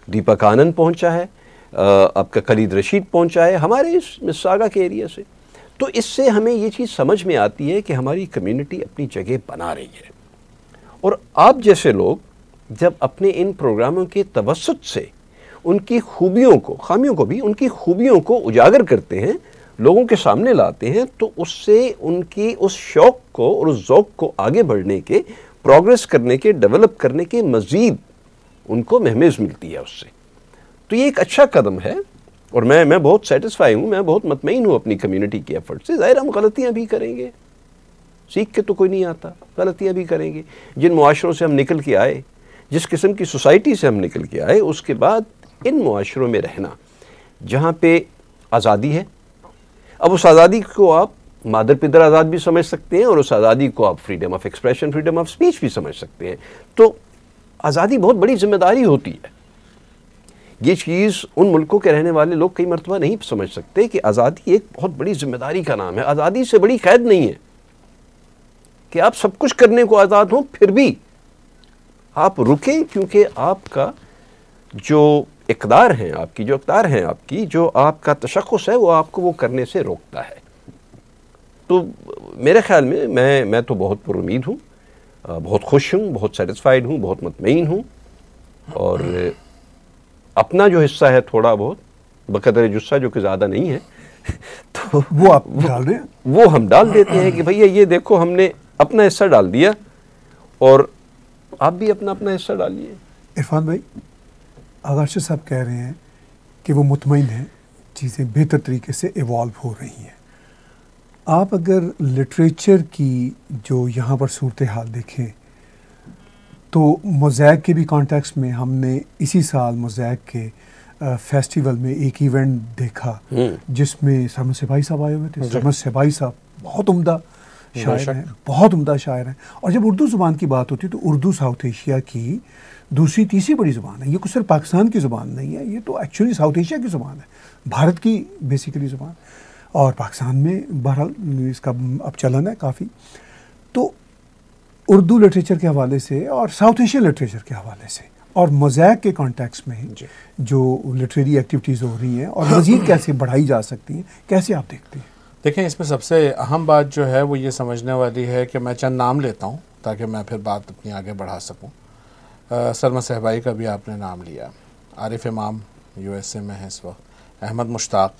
दीपक आनंद पहुँचा है, आपका खलीद रशीद पहुँचा है हमारे इस मिस्सागा के एरिया से। तो इससे हमें ये चीज़ समझ में आती है कि हमारी कम्युनिटी अपनी जगह बना रही है। और आप जैसे लोग जब अपने इन प्रोग्रामों के तवस्सुत से उनकी खूबियों को, खामियों को भी, उनकी खूबियों को उजागर करते हैं, लोगों के सामने लाते हैं, तो उससे उनकी उस शौक़ को और उस ज़ौक़ को आगे बढ़ने के, प्रोग्रेस करने के, डेवलप करने के मज़ीद उनको महमेज़ मिलती है उससे। तो ये एक अच्छा कदम है और मैं बहुत सेटिस्फाई हूँ, मैं बहुत मुतमईन हूँ अपनी कम्युनिटी के एफर्ट से। ज़ाहिर हम गलतियाँ भी करेंगे, सीख के तो कोई नहीं आता, गलतियाँ भी करेंगे। जिन मुआशरों से हम निकल के आए, जिस किस्म की सोसाइटी से हम निकल के आए, उसके बाद इन मुआशरों में रहना जहाँ पे आज़ादी है, अब उस आज़ादी को आप मादर पिदर आज़ाद भी समझ सकते हैं और उस आज़ादी को आप freedom of expression, freedom of speech भी समझ सकते हैं। तो आज़ादी बहुत बड़ी जिम्मेदारी होती है। ये चीज़ उन मुल्कों के रहने वाले लोग कई मरतबा नहीं समझ सकते कि आज़ादी एक बहुत बड़ी जिम्मेदारी का नाम है। आज़ादी से बड़ी कैद नहीं है कि आप सब कुछ करने को आज़ाद हों, फिर भी आप रुकें, क्योंकि आपका जो इक़दार हैं, आपकी जो इक़दार हैं, आपकी जो आपका तशख़्ख़ुस है, वो आपको वो करने से रोकता है। तो मेरे ख़्याल में मैं तो बहुत पुरुमीद हूँ, बहुत खुश हूँ, बहुत सेटिस्फाइड हूँ, बहुत मुतमईन हूँ। और अपना जो हिस्सा है थोड़ा बहुत बक़दर जुस्सा, जो कि ज़्यादा नहीं है, तो वो आप डाल रहे हैं, वो हम डाल देते हैं कि भैया ये देखो हमने अपना हिस्सा डाल दिया और आप भी अपना अपना हिस्सा डालिए। इरफान भाई, आगाशा साहब कह रहे हैं कि वो मुतमईन हैं, चीज़ें बेहतर तरीके से इवॉल्व हो रही हैं। आप अगर लिटरेचर की जो यहाँ पर सूरत हाल देखें तो मोज़ैक के भी कॉन्टेक्स्ट में हमने इसी साल मोज़ैक के फेस्टिवल में एक इवेंट देखा जिसमें सरमद सिपाही साहब आए हुए थे। सरमद सिपाही साहब बहुत उम्दा शायर हैं, बहुत उम्दा शायर हैं। और जब उर्दू ज़ुबान की बात होती है तो उर्दू साउथ एशिया की दूसरी तीसरी बड़ी ज़ुबान है। ये कुछ सिर्फ पाकिस्तान की ज़ुबान नहीं है, ये तो एक्चुअली साउथ एशिया की ज़ुबान है, भारत की बेसिकली ज़ुबान। और पाकिस्तान में बहरहाल इसका अब चलन है काफ़ी। तो उर्दू लिटरेचर के हवाले से और साउथ एशियन लिटरेचर के हवाले से और मोज़ैक के कॉन्टेक्स्ट में जो लिटरेरी एक्टिविटीज़ हो रही हैं और मज़ीद कैसे बढ़ाई जा सकती हैं, कैसे आप देखते हैं? देखें, इसमें सबसे अहम बात जो है वो ये समझने वाली है कि मैं चंद नाम लेता हूँ ताकि मैं फिर बात अपनी आगे बढ़ा सकूँ। सरमद सिपाही का भी आपने नाम लिया, आरिफ इमाम USA में है इस वक्त, अहमद मुश्ताक,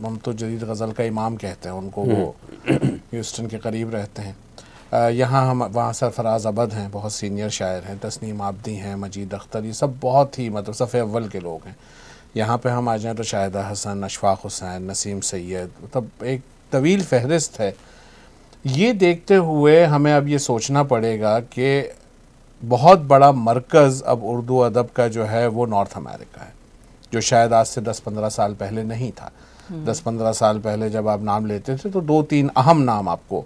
हम तो जदीद गज़ल का इमाम कहते हैं उनको, वो ह्यूस्टन के करीब रहते हैं। यहाँ हम वहाँ सरफराज अबद हैं, बहुत सीनियर शायर हैं, तस्नीम आबदी हैं, मजीद अख्तर, ये सब बहुत ही मतलब सफ़े अव्वल के लोग हैं। यहाँ पे हम आ जाएँ तो शाहिदा हसन, अशफाक हुसैन, नसीम सैयद, मतलब एक तवील फहरिस्त है। ये देखते हुए हमें अब ये सोचना पड़ेगा कि बहुत बड़ा मरकज़ अब उर्दू अदब का जो है वो नॉर्थ अमेरिका है, जो शायद आज से 10-15 साल पहले नहीं था। 10-15 साल पहले जब आप नाम लेते थे तो 2-3 अहम नाम आपको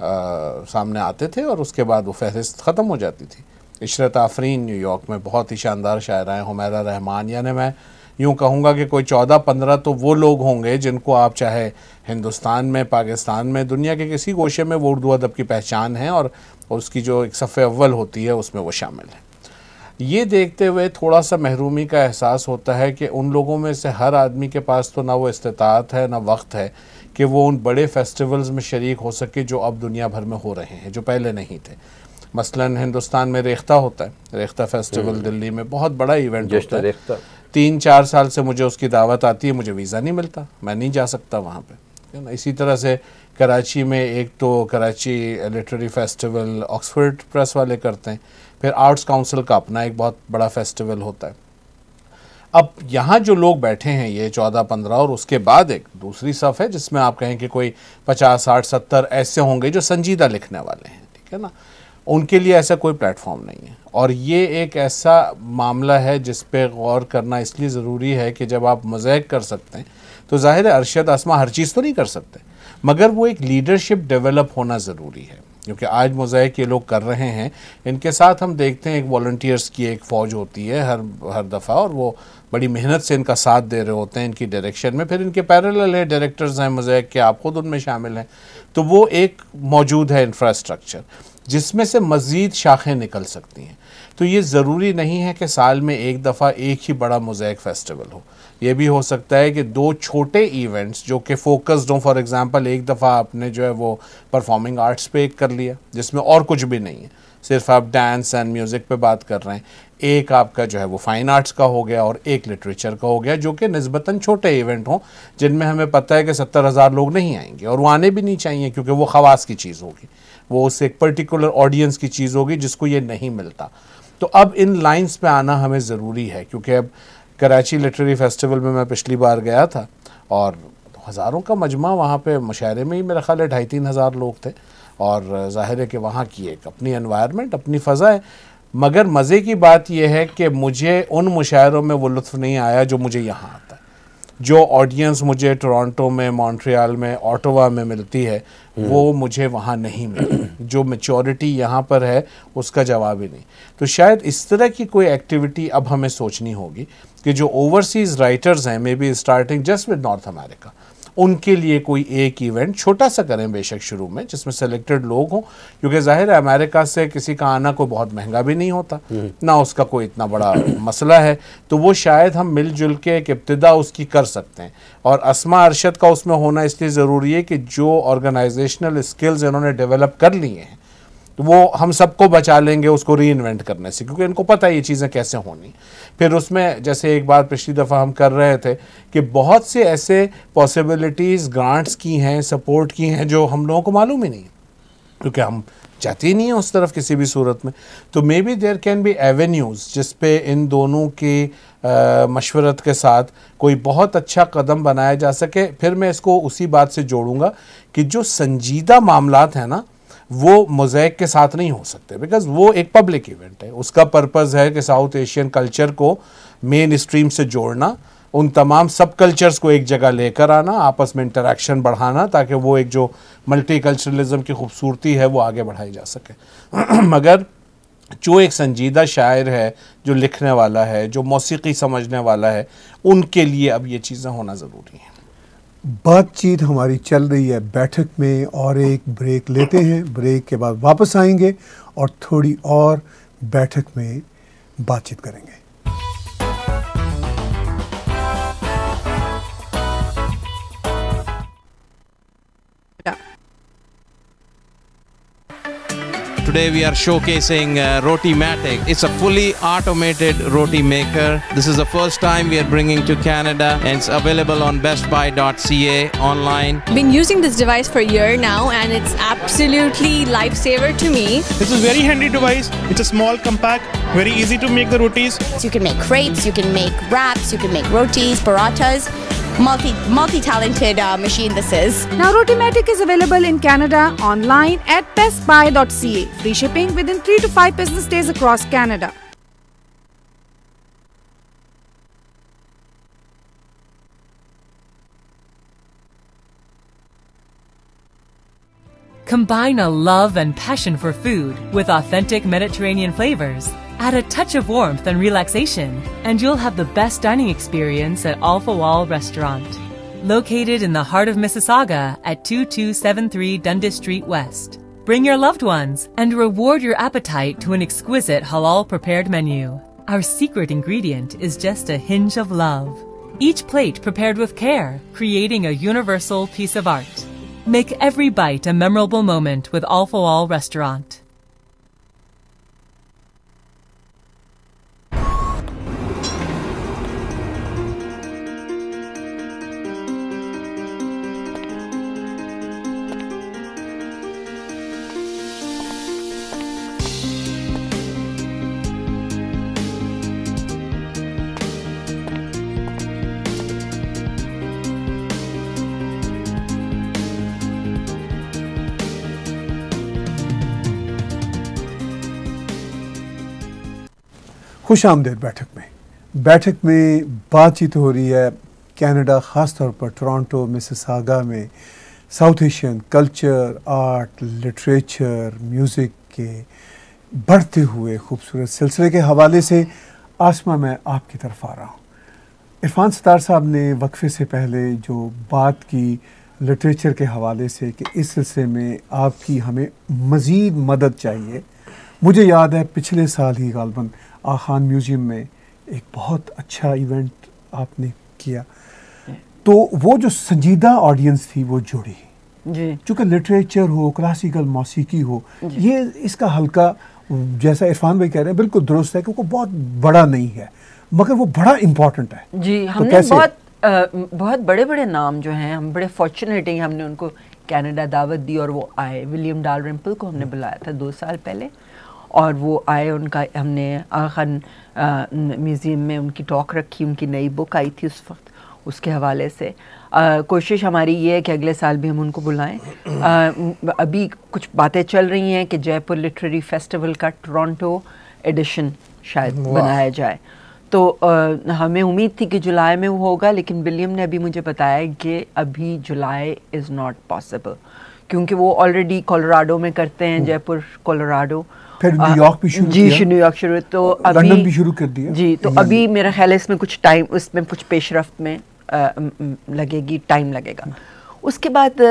सामने आते थे और उसके बाद वो फहरिस्त ख़त्म हो जाती थी। इशरत आफरीन न्यूयॉर्क में बहुत ही शानदार शायर हैं, हुमैरा रहमान, यानी मैं यूँ कहूँगा कि कोई 14-15 तो वो लोग होंगे जिनको आप चाहे हिंदुस्तान में, पाकिस्तान में, दुनिया के किसी गोशे में वो उर्दू अदब की पहचान है और उसकी जो एक सफ़े अव्वल होती है उसमें वो शामिल है। ये देखते हुए थोड़ा सा महरूमी का एहसास होता है कि उन लोगों में से हर आदमी के पास तो ना वो इस्तिताअत है ना वक्त है कि वो उन बड़े फेस्टिवल्स में शरीक हो सके जो अब दुनिया भर में हो रहे हैं, जो पहले नहीं थे। मसलन हिंदुस्तान में रेख्ता होता है, रेख्ता फेस्टिवल दिल्ली में बहुत बड़ा इवेंट होता है। 3-4 साल से मुझे उसकी दावत आती है, मुझे वीज़ा नहीं मिलता, मैं नहीं जा सकता वहाँ पे, ना। इसी तरह से कराची में एक तो Karachi literary festival Oxford press वाले करते हैं, फिर आर्ट्स काउंसिल का अपना एक बहुत बड़ा फेस्टिवल होता है। अब यहाँ जो लोग बैठे हैं ये 14-15 और उसके बाद एक दूसरी सफ़ है जिसमें आप कहें कि कोई 50-60-70 ऐसे होंगे जो संजीदा लिखने वाले हैं, ठीक है ना। उनके लिए ऐसा कोई प्लेटफॉर्म नहीं है और ये एक ऐसा मामला है जिस पे गौर करना इसलिए ज़रूरी है कि जब आप मोज़ेक कर सकते हैं तो ज़ाहिर है अरशद आसमा हर चीज़ तो नहीं कर सकते, मगर वो एक लीडरशिप डेवलप होना ज़रूरी है। क्योंकि आज मोज़ेक ये लोग कर रहे हैं, इनके साथ हम देखते हैं एक वॉलंटियर्स की एक फ़ौज होती है हर दफ़ा और वो बड़ी मेहनत से इनका साथ दे रहे होते हैं इनकी डायरेक्शन में। फिर इनके पैरेलल है डायरेक्टर्स हैं मोज़ेक के, आप खुद उनमें शामिल हैं, तो वो एक मौजूद है इंफ्रास्ट्रक्चर जिसमें से मज़ीद शाखें निकल सकती हैं। तो ये ज़रूरी नहीं है कि साल में एक दफ़ा एक ही बड़ा मोज़ेक फेस्टिवल हो, ये भी हो सकता है कि 2 छोटे इवेंट्स जो कि फोकस्ड हों। फॉर एग्ज़ाम्पल एक दफ़ा आपने जो है वो परफॉर्मिंग आर्ट्स पे एक कर लिया जिसमें और कुछ भी नहीं है, सिर्फ आप डांस एंड म्यूज़िक पे बात कर रहे हैं। एक आपका जो है वो फ़ाइन आर्ट्स का हो गया और एक लिटरेचर का हो गया, जो कि निस्बतन छोटे इवेंट हों जिनमें हमें पता है कि 70,000 लोग नहीं आएंगे और वो आने भी नहीं चाहिए क्योंकि वो ख़वास की चीज़ होगी, वो उस एक पर्टिकुलर ऑडियंस की चीज़ होगी जिसको ये नहीं मिलता। तो अब इन लाइंस पे आना हमें ज़रूरी है क्योंकि अब कराची लिटरेरी फेस्टिवल में मैं पिछली बार गया था और हज़ारों का मजमा वहाँ पे मुशायरे में ही मेरा ख्याल है 2,500-3 हज़ार लोग थे और ज़ाहिर है कि वहाँ की एक अपनी एनवायरनमेंट, अपनी फ़ज़ा है। मगर मज़े की बात यह है कि मुझे उन मुशायरों में वो लुत्फ़ नहीं आया जो मुझे यहाँ आता है। जो ऑडियंस मुझे टोरंटो में, मॉन्ट्रियल में, ऑटोवा में मिलती है वो मुझे वहाँ नहीं मिलती। जो मैच्योरिटी यहाँ पर है उसका जवाब ही नहीं। तो शायद इस तरह की कोई एक्टिविटी अब हमें सोचनी होगी कि जो ओवरसीज़ राइटर्स हैं, may be starting just with north America, उनके लिए कोई एक इवेंट छोटा सा करें बेशक शुरू में, जिसमें सेलेक्टेड लोग हों, क्योंकि ज़ाहिर है अमेरिका से किसी का आना कोई बहुत महंगा भी नहीं होता, ना उसका कोई इतना बड़ा मसला है। तो वो शायद हम मिलजुल के एक इब्तिदा उसकी कर सकते हैं। और अस्मा अरशद का उसमें होना इसलिए ज़रूरी है कि जो ऑर्गेनाइजेशनल स्किल्स इन्होंने डेवलप कर लिए हैं तो वो हम सबको बचा लेंगे उसको री इन्वेंट करने से, क्योंकि इनको पता है ये चीज़ें कैसे होनी। फिर उसमें जैसे एक बात पिछली दफ़ा हम कर रहे थे कि बहुत से ऐसे पॉसिबिलिटीज़ ग्रांट्स की हैं, सपोर्ट की हैं जो हम लोगों को मालूम ही नहीं है क्योंकि हम जाते ही नहीं हैं उस तरफ किसी भी सूरत में। तो maybe there can be avenues जिस पे इन दोनों की मशवरत के साथ कोई बहुत अच्छा कदम बनाया जा सके। फिर मैं इसको उसी बात से जोड़ूंगा कि जो संजीदा मामलात हैं ना वो मोज़ेक के साथ नहीं हो सकते, बिकॉज़ वो एक पब्लिक इवेंट है। उसका पर्पज़ है कि साउथ एशियन कल्चर को मेन स्ट्रीम से जोड़ना, उन तमाम सब कल्चर्स को एक जगह लेकर आना, आपस में इंटरेक्शन बढ़ाना, ताकि वो एक जो मल्टी कल्चरलिज्म की खूबसूरती है वो आगे बढ़ाई जा सके। मगर जो एक संजीदा शायर है, जो लिखने वाला है, जो मौसीकी समझने वाला है, उनके लिए अब ये चीज़ें होना ज़रूरी हैं। बातचीत हमारी चल रही है बैठक में और एक ब्रेक लेते हैं, ब्रेक के बाद वापस आएंगे और थोड़ी और बैठक में बातचीत करेंगे। Today we are showcasing Rotimatic. It's a fully automated roti maker. This is the first time we are bringing to Canada and it's available on bestbuy.ca online. Been using this device for a year now and it's absolutely lifesaver to me. This is very handy device. It's a small, compact, very easy to make the rotis. So you can make crepes, you can make wraps, you can make rotis, parathas. Multi-talented machine this is. Now Rotimatic is available in Canada online at bestbuy.ca. Free shipping within 3 to 5 business days across Canada. Combine a love and passion for food with authentic Mediterranean flavors. Add a touch of warmth and relaxation, and you'll have the best dining experience at Alpha Wall Restaurant. Located in the heart of Mississauga at 2273 Dundas Street West. Bring your loved ones and reward your appetite to an exquisite halal prepared menu. Our secret ingredient is just a hinge of love. Each plate prepared with care, creating a universal piece of art. Make every bite a memorable moment with Alpha Wall Restaurant. खुश आमदेद बैठक में बातचीत हो रही है कनाडा, ख़ास तौर पर टोरंटो मिसिसागा में south Asian culture, art, literature, music के बढ़ते हुए खूबसूरत सिलसिले के हवाले से। आसमा, मैं आपकी तरफ आ रहा हूँ। इरफान सत्तार साहब ने वक्फे से पहले जो बात की लिटरेचर के हवाले से कि इस सिलसिले में आपकी हमें मज़ीद मदद चाहिए। मुझे याद है पिछले साल ही गालबन आखान म्यूज़ियम में एक बहुत अच्छा इवेंट आपने किया, तो वो जो संजीदा ऑडियंस थी वो जुड़ी जी, चूँकि लिटरेचर हो, क्लासिकल मौसीकी हो, ये इसका हल्का, जैसा इरफान भाई कह रहे हैं, बिल्कुल दुरुस्त है, क्योंकि बहुत बड़ा नहीं है मगर वो बड़ा इम्पोर्टेंट है जी। हमने बहुत बड़े बड़े नाम जो हैं, हम बड़े फॉर्चुनेट हैं, हमने उनको कनाडा दावत दी और वो आए। विलियम डालरिम्पल को हमने बुलाया था 2 साल पहले और वो आए। उनका हमने आखान म्यूज़ियम में उनकी टॉक रखी, उनकी नई बुक आई थी उस वक्त, उसके हवाले से कोशिश हमारी ये है कि अगले साल भी हम उनको बुलाएं। अभी कुछ बातें चल रही हैं कि जयपुर लिटरेरी फेस्टिवल का टोरंटो एडिशन शायद बनाया जाए, तो हमें उम्मीद थी कि जुलाई में वो होगा, लेकिन विलियम ने अभी मुझे बताया कि अभी जुलाई इज़ नॉट पॉसिबल, क्योंकि वो ऑलरेडी कोलोराडो में करते हैं, जयपुर कोलोराडो, फिर न्यूयॉर्क भी शुरू जी, न्यूयॉर्क शुरू, तो अभी लंदन भी शुरू कर दिया जी। तो अभी मेरा ख्याल है इसमें कुछ टाइम, उसमें कुछ पेशरफ्त में लगेगी, टाइम लगेगा उसके बाद,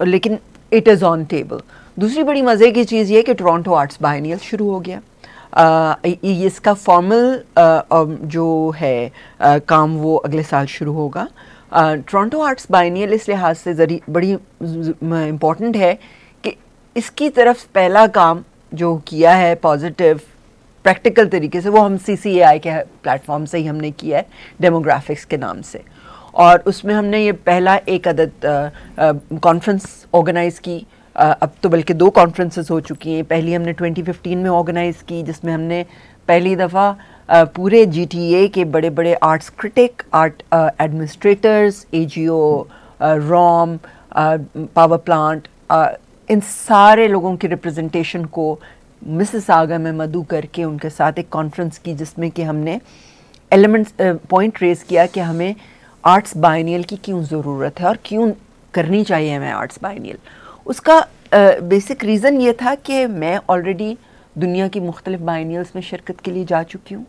लेकिन इट इज़ ऑन टेबल। दूसरी बड़ी मज़े की चीज़ ये कि टोरंटो आर्ट्स बायनियल शुरू हो गया। इसका फॉर्मल जो है काम वो अगले साल शुरू होगा। टोरंटो आर्ट्स बायनियल इस लिहाज से बड़ी इम्पॉर्टेंट है कि इसकी तरफ पहला काम जो किया है पॉजिटिव प्रैक्टिकल तरीके से, वो हम CCAI के प्लेटफॉर्म से ही हमने किया है, डेमोग्राफिक्स के नाम से। और उसमें हमने ये पहला एक अदद कॉन्फ्रेंस ऑर्गेनाइज़ की। अब तो बल्कि 2 कॉन्फ्रेंसेस हो चुकी हैं। पहली हमने 2015 में ऑर्गेनाइज़ की, जिसमें हमने पहली दफ़ा पूरे GTA के बड़े बड़े arts critic, art administrators, AGO, ROM, power plant, इन सारे लोगों की रिप्रेजेंटेशन को मिसिसागा में मदू करके उनके साथ एक कॉन्फ्रेंस की, जिसमें कि हमने एलिमेंट्स पॉइंट रेस किया कि हमें आर्ट्स बायनियल की क्यों ज़रूरत है और क्यों करनी चाहिए हमें आर्ट्स बायनियल। उसका बेसिक रीज़न ये था कि मैं ऑलरेडी दुनिया की मुख्तलिफ बायनियल्स में शिरकत के लिए जा चुकी हूँ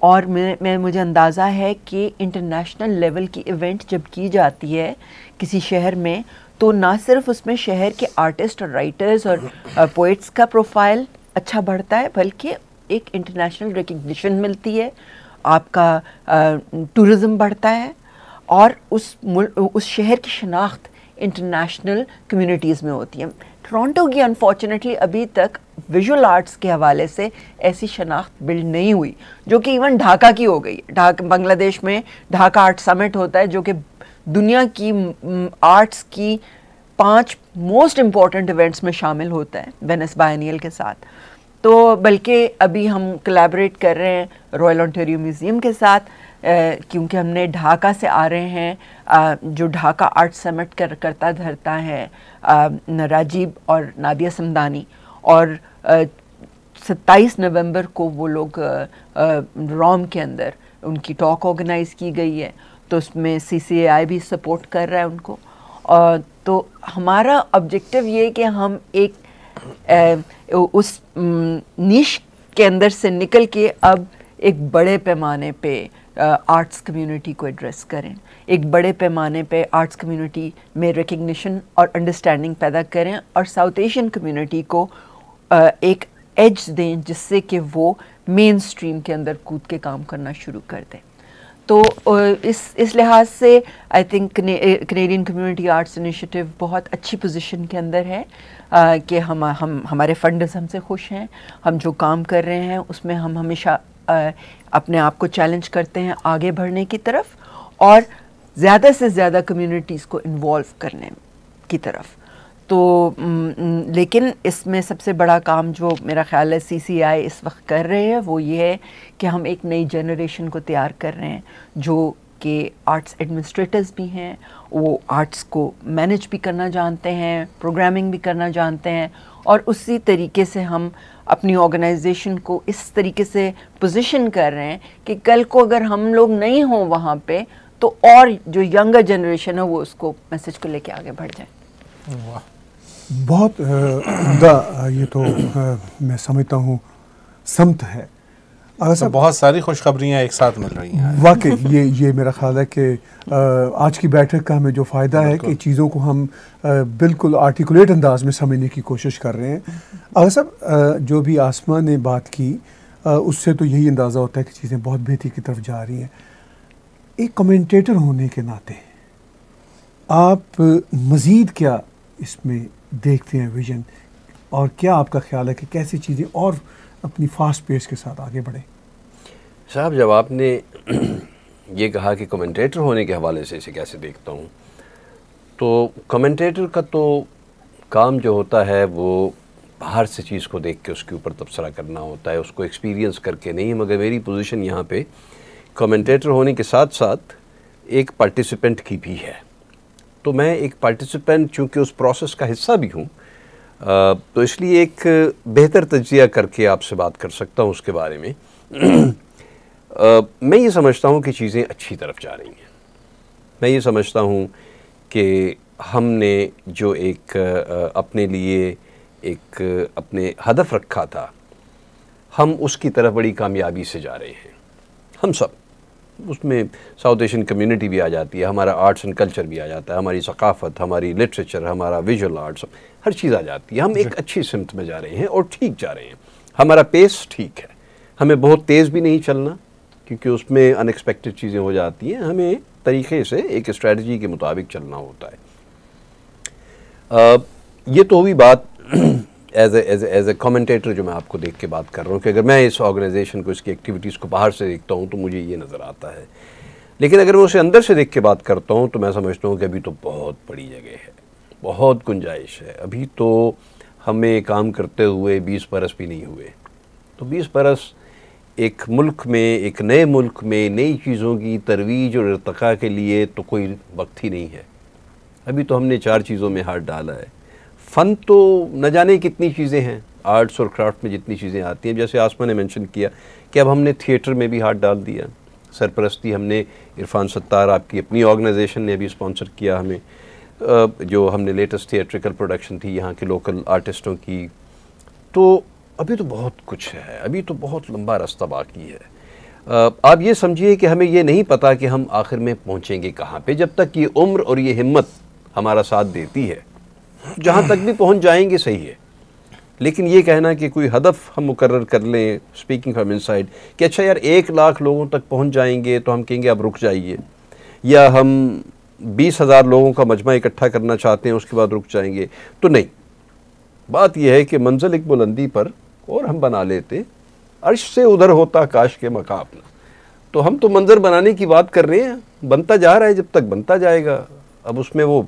और मुझे अंदाज़ा है कि इंटरनेशनल लेवल की इवेंट जब की जाती है किसी शहर में, तो ना सिर्फ उसमें शहर के आर्टिस्ट और राइटर्स और पोइट्स का प्रोफाइल अच्छा बढ़ता है, बल्कि एक इंटरनेशनल रिकग्निशन मिलती है, आपका टूरिज़म बढ़ता है और उस शहर की शनाख्त इंटरनेशनल कम्युनिटीज़ में होती है। टोरंटो की अनफॉर्चुनेटली अभी तक विजुअल आर्ट्स के हवाले से ऐसी शनाख्त बिल्ड नहीं हुई, जो कि इवन ढाका की हो गई। बांग्लादेश में ढाका आर्ट समिट होता है, जो कि दुनिया की आर्ट्स की 5 मोस्ट इम्पॉर्टेंट इवेंट्स में शामिल होता है वेनिस बायनियल के साथ। तो बल्कि अभी हम कोलैबोरेट कर रहे हैं रॉयल ओंटारियो म्यूज़ियम के साथ, क्योंकि हमने ढाका से आ रहे हैं जो ढाका आर्ट समिट करता धरता है राजीव और नादिया समदानी, और 27 नवंबर को वो लोग रोम के अंदर उनकी टॉक ऑर्गेनाइज़ की गई है, तो उसमें CCAI भी सपोर्ट कर रहा है उनको। तो हमारा ऑब्जेक्टिव ये कि हम एक उस नीश के अंदर से निकल के अब एक बड़े पैमाने पे आर्ट्स कम्युनिटी को एड्रेस करें, एक बड़े पैमाने पे आर्ट्स कम्युनिटी में रिकग्निशन और अंडरस्टैंडिंग पैदा करें और साउथ एशियन कम्युनिटी को एक एज दें जिससे कि वो मेन स्ट्रीम के अंदर कूद के काम करना शुरू कर दें। तो इस लिहाज से I think Canadian community arts initiative बहुत अच्छी पोजीशन के अंदर है कि हमारे फंडर्स हमसे खुश हैं, हम जो काम कर रहे हैं उसमें हम हमेशा अपने आप को चैलेंज करते हैं आगे बढ़ने की तरफ और ज़्यादा से ज़्यादा कम्युनिटीज़ को इन्वॉल्व करने की तरफ। तो लेकिन इसमें सबसे बड़ा काम जो मेरा ख्याल है CCI इस वक्त कर रहे हैं वो ये है कि हम एक नई जनरेशन को तैयार कर रहे हैं जो कि आर्ट्स एडमिनिस्ट्रेटर्स भी हैं, वो आर्ट्स को मैनेज भी करना जानते हैं, प्रोग्रामिंग भी करना जानते हैं और उसी तरीके से हम अपनी ऑर्गेनाइजेशन को इस तरीके से पोजीशन कर रहे हैं कि कल को अगर हम लोग नहीं हों वहाँ पे तो और जो यंगर जनरेशन है वो उसको मैसेज को लेके आगे बढ़ जाए। वाह, बहुत उम्दा ये तो मैं समझता हूँ समत है। तो बहुत सारी खुशखबरियाँ एक साथ मिल रही हैं। वाकई ये मेरा ख्याल है कि आज की बैठक का हमें जो फ़ायदा है कि चीज़ों को हम बिल्कुल आर्टिकुलेट अंदाज में समझने की कोशिश कर रहे हैं। अगर साहब जो भी आसमा ने बात की उससे तो यही अंदाज़ा होता है कि चीज़ें बहुत बेहतरी की तरफ जा रही हैं। एक कमेंटेटर होने के नाते आप मज़ीद क्या इसमें देखते हैं विजन और क्या आपका ख्याल है कि कैसी चीज़ें और अपनी फास्ट पेस के साथ आगे बढ़े? साहब, जब आपने ये कहा कि कमेंटेटर होने के हवाले से इसे कैसे देखता हूँ, तो कमेंटेटर का तो काम जो होता है वो बाहर से चीज़ को देख के उसके ऊपर तबसरा करना होता है, उसको एक्सपीरियंस करके नहीं। मगर मेरी पोजीशन यहाँ पे कमेंटेटर होने के साथ साथ एक पार्टिसिपेंट की भी है। तो मैं एक पार्टिसिपेंट चूँकि उस प्रोसेस का हिस्सा भी हूँ तो इसलिए एक बेहतर तज्जिया करके आपसे बात कर सकता हूँ उसके बारे में। मैं ये समझता हूँ कि चीज़ें अच्छी तरफ जा रही हैं। मैं ये समझता हूँ कि हमने जो एक अपने लिए एक अपने हदफ रखा था, हम उसकी तरफ बड़ी कामयाबी से जा रहे हैं। हम सब, उसमें साउथ एशियन कम्युनिटी भी आ जाती है, हमारा आर्ट्स एंड कल्चर भी आ जाता है, हमारी सकाफ़त, हमारी लिटरेचर, हमारा विजुअल आर्ट्स, हर चीज़ आ जाती है। हम एक अच्छी सिमत में जा रहे हैं और ठीक जा रहे हैं। हमारा पेस ठीक है, हमें बहुत तेज़ भी नहीं चलना क्योंकि उसमें अनएक्सपेक्टेड चीज़ें हो जाती हैं। हमें तरीक़े से एक स्ट्रेटजी के मुताबिक चलना होता है। ये तो हुई बात एज ए कमेंटेटर जो मैं आपको देख के बात कर रहा हूँ कि अगर मैं इस ऑर्गेनाइजेशन को, इसकी एक्टिविटीज़ को बाहर से देखता हूँ तो मुझे ये नज़र आता है। लेकिन अगर मैं उसे अंदर से देख के बात करता हूँ तो मैं समझता हूँ कि अभी तो बहुत बड़ी जगह है, बहुत गुंजाइश है। अभी तो हमें काम करते हुए 20 बरस भी नहीं हुए। तो 20 बरस एक मुल्क में, एक नए मुल्क में नई चीज़ों की तरवीज और इर्तक़ा के लिए तो कोई वक्त ही नहीं है। अभी तो हमने 4 चीज़ों में हाथ डाला है। फ़न तो न जाने कितनी चीज़ें हैं, आर्ट्स और क्राफ्ट में जितनी चीज़ें आती हैं। जैसे आसमा ने मेंशन किया कि अब हमने थिएटर में भी हाथ डाल दिया। सरपरस्ती हमने इरफान सत्तार, आपकी अपनी ऑर्गेनाइजेशन ने भी स्पॉन्सर किया हमें, जो हमने लेटेस्ट थिएट्रिकल प्रोडक्शन थी यहाँ के लोकल आर्टिस्टों की। तो अभी तो बहुत कुछ है, अभी तो बहुत लंबा रास्ता बाकी है। आप ये समझिए कि हमें ये नहीं पता कि हम आखिर में पहुँचेंगे कहाँ पे, जब तक ये उम्र और ये हिम्मत हमारा साथ देती है। जहाँ तक भी पहुँच जाएंगे सही है, लेकिन ये कहना कि कोई हदफ हम मुकर्रर कर लें, स्पीकिंग फ्रॉम इनसाइड, कि अच्छा यार 1 लाख लोगों तक पहुँच जाएंगे तो हम कहेंगे अब रुक जाइए, या हम 20,000 लोगों का मजमा इकट्ठा करना चाहते हैं उसके बाद रुक जाएंगे, तो नहीं। बात यह है कि मंजिल एक बुलंदी पर और हम बना लेते, अर्श से उधर होता काश के मका अपना। तो हम तो मंजर बनाने की बात कर रहे हैं, बनता जा रहा है, जब तक बनता जाएगा। अब उसमें वो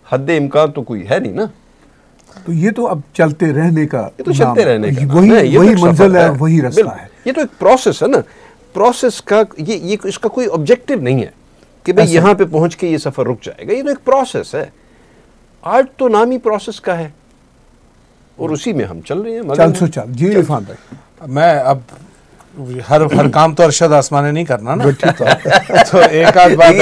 हद इम्कान तो कोई है नहीं ना। तो ये तो अब चलते रहने का, ये तो चलते रहने का वही मंजिल है, वही रास्ता है। ये तो एक प्रोसेस है ना। प्रोसेस का ये इसका कोई ऑब्जेक्टिव नहीं है कि भाई यहाँ पे पहुँच के ये सफ़र रुक जाएगा। ये तो एक प्रोसेस है। आर्ट तो नाम ही प्रोसेस का है और उसी में हम चल रहे हैं। चल जी इरफान भाई, मैं अब हर काम तो अरशद आसमा ने नहीं करना ना। तो एक आध बात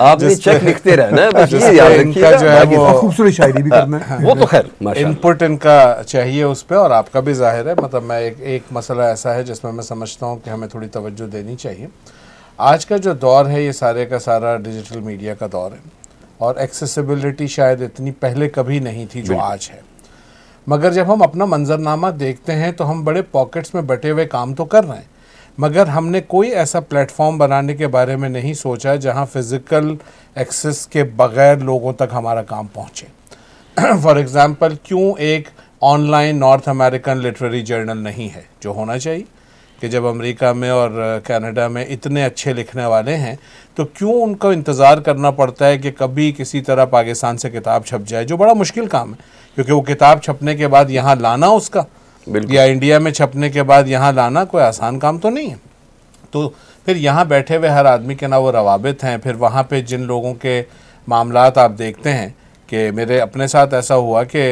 आपने चेक लिखते रहना, इनका जो है वो खूबसूरत शायरी भी करना है, वो तो खैर इनपुट इनका चाहिए उस पर, और आपका भी जाहिर है। मतलब मैं एक मसला ऐसा है जिसमें मैं समझता हूँ कि हमें थोड़ी तवज्जो देनी चाहिए। आज का जो दौर है ये सारे का सारा डिजिटल मीडिया का दौर है, और एक्सेसिबिलिटी शायद इतनी पहले कभी नहीं थी जो आज है। मगर जब हम अपना मंजरनामा देखते हैं तो हम बड़े पॉकेट्स में बटे हुए काम तो कर रहे हैं, मगर हमने कोई ऐसा प्लेटफॉर्म बनाने के बारे में नहीं सोचा जहां फिज़िकल एक्सेस के बगैर लोगों तक हमारा काम पहुंचे। फॉर एग्ज़ाम्पल, क्यों एक online north American literary journal नहीं है जो होना चाहिए, कि जब अमेरिका में और कनाडा में इतने अच्छे लिखने वाले हैं तो क्यों उनको इंतज़ार करना पड़ता है कि कभी किसी तरह पाकिस्तान से किताब छप जाए, जो बड़ा मुश्किल काम है, क्योंकि वो किताब छपने के बाद यहाँ लाना उसका, या इंडिया में छपने के बाद यहाँ लाना कोई आसान काम तो नहीं है। तो फिर यहाँ बैठे हुए हर आदमी के ना वो रवाबित हैं, फिर वहाँ पे जिन लोगों के मामलात आप देखते हैं कि मेरे अपने साथ ऐसा हुआ कि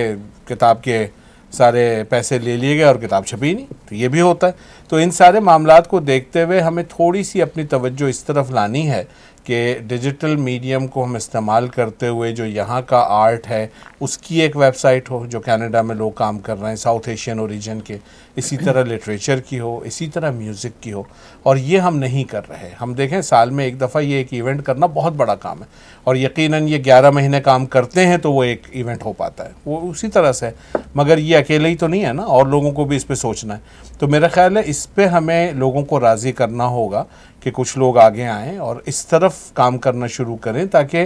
किताब के सारे पैसे ले लिए गए और किताब छपी नहीं, तो ये भी होता है। तो इन सारे मामलात को देखते हुए हमें थोड़ी सी अपनी तवज्जो इस तरफ लानी है कि डिजिटल मीडियम को हम इस्तेमाल करते हुए जो यहाँ का आर्ट है उसकी एक वेबसाइट हो, जो कनाडा में लोग काम कर रहे हैं साउथ एशियन ओरिजिन के, इसी तरह लिटरेचर की हो, इसी तरह म्यूज़िक की हो, और ये हम नहीं कर रहे। हम देखें साल में एक दफ़ा ये एक इवेंट करना बहुत बड़ा काम है, और यकीनन ये 11 महीने काम करते हैं तो वो एक इवेंट हो पाता है, वो उसी तरह से। मगर ये अकेले ही तो नहीं है ना, और लोगों को भी इस पर सोचना है। तो मेरा ख्याल है इस पर हमें लोगों को राज़ी करना होगा कि कुछ लोग आगे आएँ और इस तरफ काम करना शुरू करें, ताकि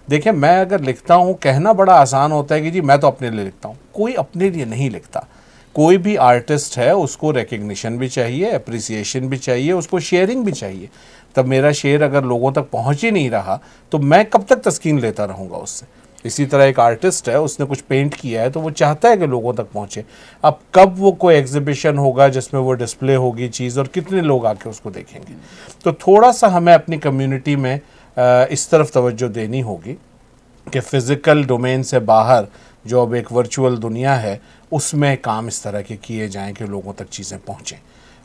देखें, मैं अगर लिखता हूँ, कहना बड़ा आसान होता है कि जी मैं तो अपने लिए लिखता हूँ, कोई अपने लिए नहीं लिखता। कोई भी आर्टिस्ट है उसको रिकग्निशन भी चाहिए, अप्रिसिएशन भी चाहिए, उसको शेयरिंग भी चाहिए। तब मेरा शेयर अगर लोगों तक पहुँच ही नहीं रहा तो मैं कब तक तस्कीन लेता रहूँगा उससे। इसी तरह एक आर्टिस्ट है, उसने कुछ पेंट किया है तो वो चाहता है कि लोगों तक पहुँचे। अब कब वो कोई एग्जीबिशन होगा जिसमें वो डिस्प्ले होगी चीज़, और कितने लोग आके उसको देखेंगे। तो थोड़ा सा हमें अपनी कम्युनिटी में इस तरफ तवज्जो देनी होगी कि फ़िज़िकल डोमेन से बाहर जो अब एक वर्चुअल दुनिया है उसमें काम इस तरह के किए जाएं कि लोगों तक चीज़ें पहुँचें।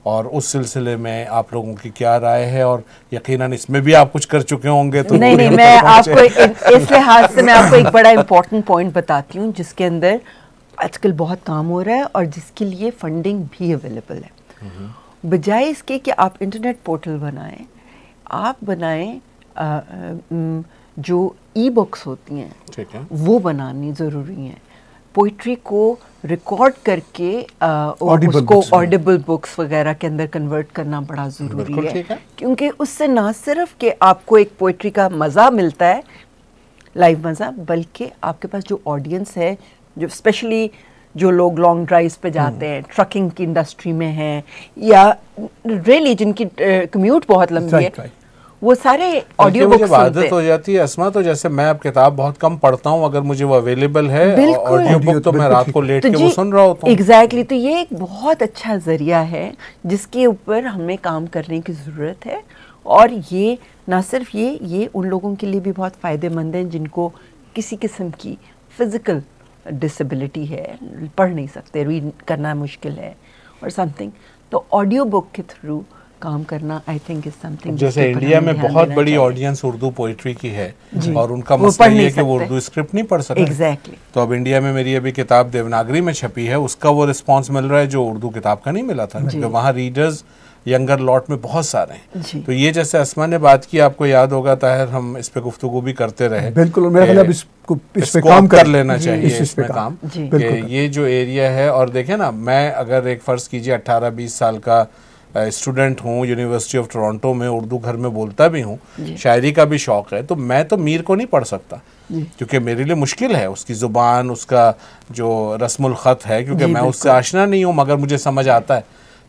और उस सिलसिले में आप लोगों की क्या राय है, और यकीनन इसमें भी आप कुछ कर चुके होंगे तो नहीं, मैं आपको इस लिहाज से मैं आपको एक बड़ा इम्पोर्टेंट पॉइंट बताती हूँ जिसके अंदर आजकल बहुत काम हो रहा है और जिसके लिए फंडिंग भी अवेलेबल है। बजाय इसके कि आप इंटरनेट पोर्टल बनाएं, आप बनाएं जो ई बुक्स होती हैं, ठीक है, वो बनानी ज़रूरी है। पोइट्री को रिकॉर्ड करके उसको ऑडिबल बुक्स वगैरह के अंदर कन्वर्ट करना बड़ा ज़रूरी है, क्योंकि उससे ना सिर्फ कि आपको एक पोइट्री का मज़ा मिलता है, लाइव मज़ा, बल्कि आपके पास जो ऑडियंस है, जो स्पेशली जो लोग लॉन्ग ड्राइव्स पे जाते हैं, ट्रकिंग की इंडस्ट्री में हैं, या रियली जिनकी कम्यूट बहुत लंबी है, वो सारे ऑडियो बुक्स सुनते हैं। आदत हो जाती है अस्मा, तो जैसे मैं अब किताब बहुत कम पढ़ता हूँ, अगर मुझे वो अवेलेबल है ऑडियो बुक तो मैं रात को लेट के वो सुन रहा होता हूँ। एग्जैक्टली, तो ये एक बहुत अच्छा जरिया है जिसके ऊपर हमें काम करने की ज़रूरत है। और ये ना सिर्फ ये उन लोगों के लिए भी बहुत फ़ायदेमंद है जिनको किसी किस्म की फ़िज़िकल डिसेबिलिटी है, पढ़ नहीं सकते, रीड करना मुश्किल है और समथिंग, तो ऑडियो बुक के थ्रू काम करना आई थिंक इज समथिंग। जैसे इंडिया में बहुत बड़ी ऑडियंस उर्दू पोइट्री की है और उनका मसला ये है कि वो उर्दू स्क्रिप्ट नहीं पढ़ सकते। एग्जैक्टली। तो अब इंडिया में मेरी अभी किताब देवनागरी में छपी है, उसका वो रिस्पांस मिल रहा है जो उर्दू किताब का नहीं मिला था, क्योंकि वहाँ रीडर्स यंगर लॉट में बहुत सारे हैं। तो ये जैसे अस्मा ने बात की, आपको याद होगा ताहिर, हम इस पे गुफ्तगू भी करते रहे। बिल्कुल, मेरा ख्याल इस पे काम कर लेना चाहिए, इसमें काम। ये जो एरिया है, और देखें ना, मैं अगर एक फ़र्ज़ कीजिए 18-20 साल का स्टूडेंट हूँ, यूनिवर्सिटी ऑफ टोरंटो में उर्दू घर में बोलता भी हूँ, शायरी का भी शौक़ है, तो मैं तो मीर को नहीं पढ़ सकता क्योंकि मेरे लिए मुश्किल है उसकी ज़ुबान, उसका जो रस्मुल ख़त है, क्योंकि मैं उससे आशना नहीं हूँ, मगर मुझे समझ आता है।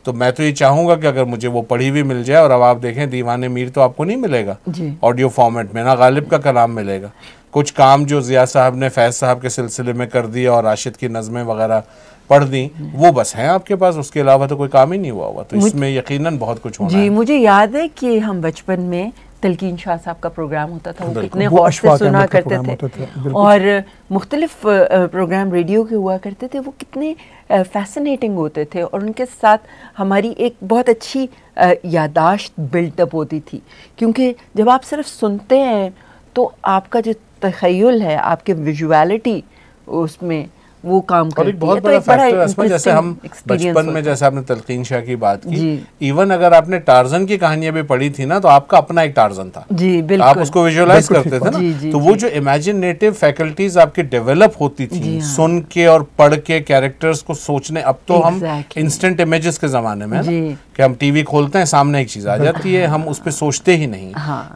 तो मैं तो ये चाहूँगा कि अगर मुझे वो पढ़ी हुई मिल जाए, और अब आप देखें दीवाने मीर तो आपको नहीं मिलेगा ऑडियो फॉर्मेट में, ना गालिब का कलाम मिलेगा। कुछ काम जो ज़िया साहब ने फैज़ साहब के सिलसिले में कर दिया और राशिद की नज़में वगैरह पढ़ दी, वो बस हैं आपके पास, उसके अलावा तो कोई काम ही नहीं हुआ। तो इसमें यकीनन बहुत कुछ होना है। मुझे याद है कि हम बचपन में तलकीन शाह साहब का प्रोग्राम होता था, वो कितने गौर से सुना करते थे, और मुख्तलिफ प्रोग्राम रेडियो के हुआ करते थे, वो कितने फैसिनेटिंग होते थे, और उनके साथ हमारी एक बहुत अच्छी यादाश्त बिल्टअप होती थी, क्योंकि जब आप सिर्फ सुनते हैं तो आपका जो तख़य्युल है, आपके विजुअलिटी उसमें वो काम करती है। एक बहुत बड़ा फैक्टर है इसमें, जैसे हम बचपन में, जैसे आपने तलकीन शाह की बात की, इवन अगर आपने टार्जन की कहानियां भी पढ़ी थी ना, तो आपका अपना एक टार्जन था जी, बिल्कुल, आप उसको विजुअलाइज करते थे ना, तो वो जो इमेजिनेटिव फैकल्टीज आपकी डेवलप होती थी सुन के और पढ़ के कैरेक्टर्स को सोचने। अब तो हम इंस्टेंट इमेजेस के जमाने में कि हम टीवी खोलते हैं, सामने एक चीज आ जाती है, हम उस पर सोचते ही नहीं।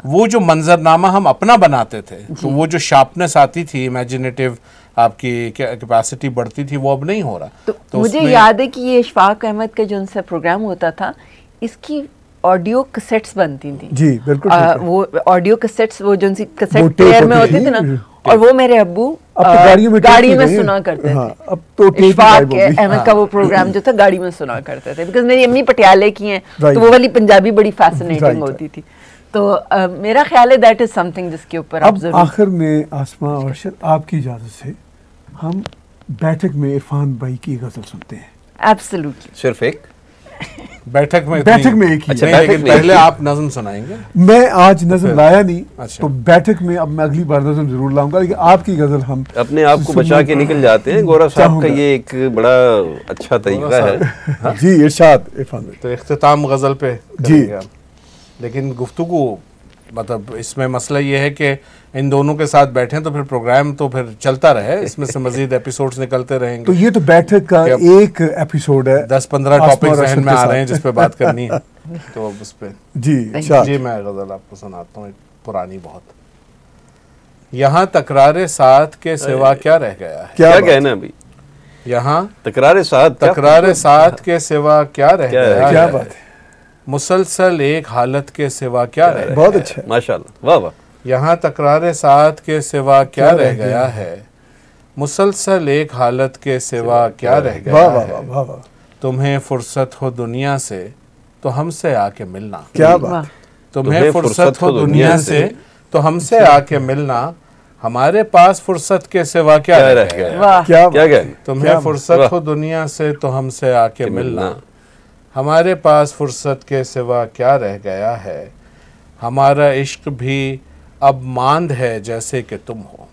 वो जो मंजरनामा हम अपना बनाते थे, तो वो जो शार्पनेस आती थी, इमेजिनेटिव आपकी कैपेसिटी बढ़ती थी, वो अब नहीं हो रहा। तो मुझे याद है कि ये इशफाक अहमद का जो उनसे प्रोग्राम होता था, इसकी ऑडियो कैसेट्स बनती थी। जी बिल्कुल। वो ऑडियो कैसेट्स, वो जो कैसेट प्लेयर में होती थी ना, और वो मेरे अब्बू गाड़ी में सुना करते थे। अब तो इशफाक अहमद का वो प्रोग्राम जो था गाड़ी में सुना करते थे, बिकॉज मेरी अम्मी पटियाले की हैं, तो वो वाली पंजाबी बड़ी फैसिनेटिंग होती थी। तो मेरा ख्याल है दैट इज समथिंग जिसके ऊपर अब आखिर में आसमा और अर्शद, आपकी इजाजत से हम बैठक में इरफान भाई की गजल सुनते हैं। एब्सोल्युटली। सिर्फ एक बैठक में एक ही। अच्छा, लेकिन पहले आप नज़म सुनाएंगे। मैं आज नज़म लाया नहीं, तो बैठक में अब मैं अगली बार नज़म जरूर लाऊंगा, लेकिन आपकी गजल हम अपने आप को बचा के निकल जाते हैं। गोरा साहब का ये एक बड़ा अच्छा तरीका है। जी इरशाद इरफान भाई। तो इख्तिताम गजल पे जी, लेकिन गुफ्तगू मतलब इसमें मसला ये है कि इन दोनों के साथ बैठे तो फिर प्रोग्राम तो फिर चलता रहे, इसमें से मजीद एपिसोड्स निकलते रहेंगे। तो ये तो बैठक का एक एपिसोड है, 10-15 टॉपिक जहन में आ रहे हैं जिस पे बात करनी है। तो अब उस पे जी मैं गजल आपको सुनाता हूँ, पुरानी बहुत। यहाँ तकरारे साथ के सिवा क्या रह गया है। क्या कहना अभी? यहाँ तकरारे साथ के सिवा क्या रह गया है। क्या बात है। मुसलसल एक हालत के सिवा क्या रह गया। बहुत अच्छा, माशाल्लाह, वाह वाह। यहाँ तकरारे साथ के सिवा क्या रह गया है, मुसलसल एक हालत के सिवा क्या रह गया है। तुम्हें फुर्सत हो दुनिया से तो हमसे आके मिलना। क्या बात। तुम्हें फुर्सत हो दुनिया से तो हमसे आके मिलना, हमारे पास फुर्सत के सिवा क्या रह गया। क्या तुम्हें फुर्सत हो दुनिया से तो हमसे आके मिलना, हमारे पास फुर्सत के सिवा क्या रह गया है। हमारा इश्क भी अब मांद है जैसे कि तुम हो।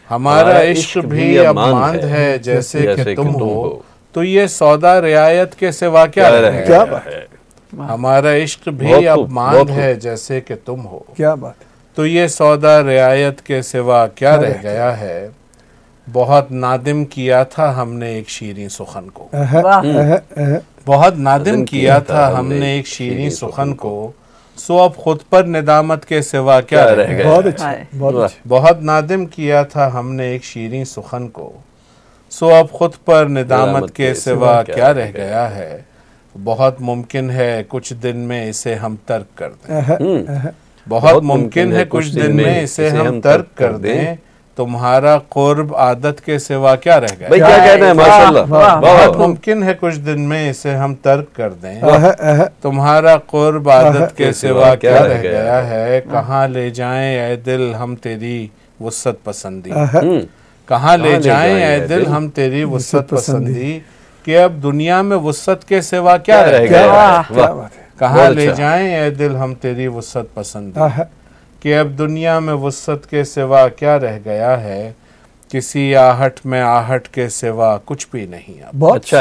हमारा इश्क भी अब मांद है जैसे कि तुम हो, तो ये सौदा रियायत के सिवा क्या रह गया है। हमारा इश्क भी अब मांद है जैसे कि तुम हो। क्या बात। तो ये सौदा रियायत के सिवा क्या रह गया है। बहुत नादिम किया था हमने एक शीरीं सुखन को। बहुत नादिम किया था हमने एक शीरीं सुखन को, सो अब खुद पर निदामत के सिवा क्या रह गया। बहुत अच्छा। बहुत नादिम किया था हमने एक शीरीं सुखन को, सो अब खुद पर निदामत के सिवा क्या रह गया है। बहुत मुमकिन है कुछ दिन में इसे हम तर्क कर दें। बहुत मुमकिन है कुछ दिन में इसे हम तर्क कर दें, तुम्हारा कुर्ब आदत के सिवा क्या रह गया। क्या कहना है, माशाल्लाह। बहुत मुमकिन है कुछ दिन में इसे हम तर्क कर दें, तुम्हारा कुर्ब आदत के सिवा क्या रह गया है। कहाँ ले जाएं ऐ दिल हम तेरी वुसअत पसंदी, कहाँ ले जाएं ऐ दिल हम तेरी वुसअत पसंदी, कि अब दुनिया में वुसअत के सिवा क्या रह गया। कहाँ ले जाएं ऐ दिल हम तेरी वुसअत पसंदी, कि अब दुनिया में वुसअत के सिवा क्या रह गया है। किसी आहट में आहट के सिवा कुछ भी नहीं अब। बहुत अच्छा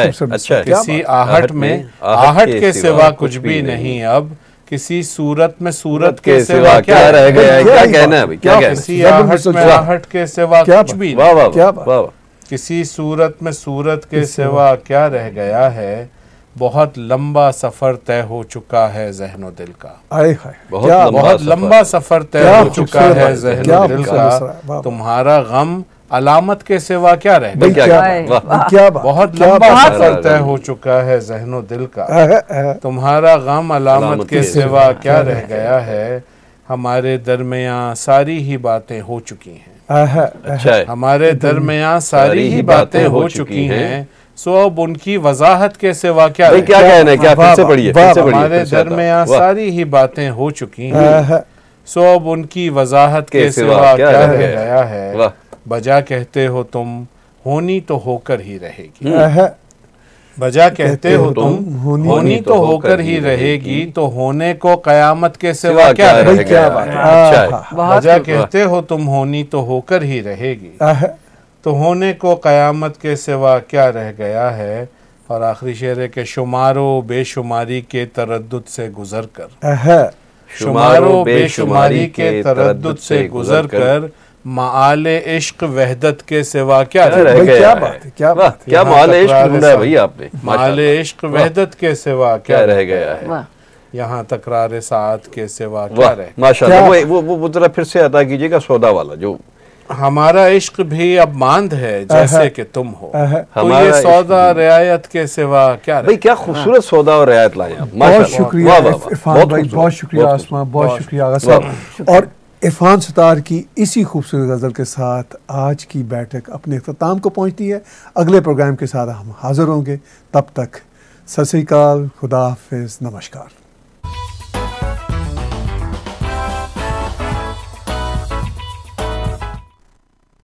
है। किसी आहट में आहट के सिवा कुछ भी नहीं अब, किसी सूरत में सूरत के सिवा क्या रह गया है। क्या कहना है, क्या कहना है। किसी आहट में आहट के सिवा कुछ भी नहीं, किसी सूरत में सूरत के सिवा क्या रह गया है। बहुत लंबा सफर तय हो चुका है ज़हनो दिल का। बहुत लंबा सफर तय हो चुका है ज़हनो दिल का, तुम्हारा गम अलामत के सिवा क्या रह गया। बहुत लंबा सफर तय हो चुका है ज़हनो दिल का, तुम्हारा गम अलामत के सिवा क्या रह गया है। हमारे दरमियाँ सारी ही बातें हो चुकी हैं। हमारे दरमियाँ सारी ही बातें हो चुकी हैं, सो अब उनकी वजाहत के सिवा क्या कहना है। क्या फिर से पढ़िए। हमारे दरमियाँ सारी ही बातें हो चुकी हैं, सो अब उनकी वजाहत के सिवा क्या रह गया है। बजा कहते हो तुम होनी तो होकर ही रहेगी, बजा कहते हो तुम, होनी तो होकर ही रहेगी, तो होने को कयामत के सिवा क्या रहेगा। क्या बात है। बजा कहते हो तुम, होनी तो होकर ही रहेगी, तो होने को कयामत के सिवा क्या रह गया है। और आखिरी शेर है कि शुमारो बेशुमारी के तरद्दुद से गुजर कर, शुमारो बेशुमारी के तरद्दुद से गुजर कर, माले इश्क वहदत के सिवा क्या रह गया। क्या बात है, क्या बात है। क्या माले इश्क ढूंढा है भाई आपने। माले इश्क वहदत के सिवा क्या रह गया है। यहाँ तकरार साथ के सिवा क्या रह। माशाल्लाह। वो जरा फिर से अदा कीजिएगा सौदा वाला, जो हमारा इश्क भी अब मांद है जैसे कि तुम हो, तो ये सौदा रियायत के सिवा क्या भाई। क्या खूबसूरत सौदा और रियायत लाए आप। बहुत शुक्रिया इरफान भाई, बहुत शुक्रिया आसमा, बहुत शुक्रिया आगा साहब। और इरफान सतार की इसी खूबसूरत गज़ल के साथ आज की बैठक अपने इख्तिताम को पहुंचती है। अगले प्रोग्राम के साथ हम हाजिर होंगे, तब तक सत श्री अकाल, खुदा हाफिज़, नमस्कार।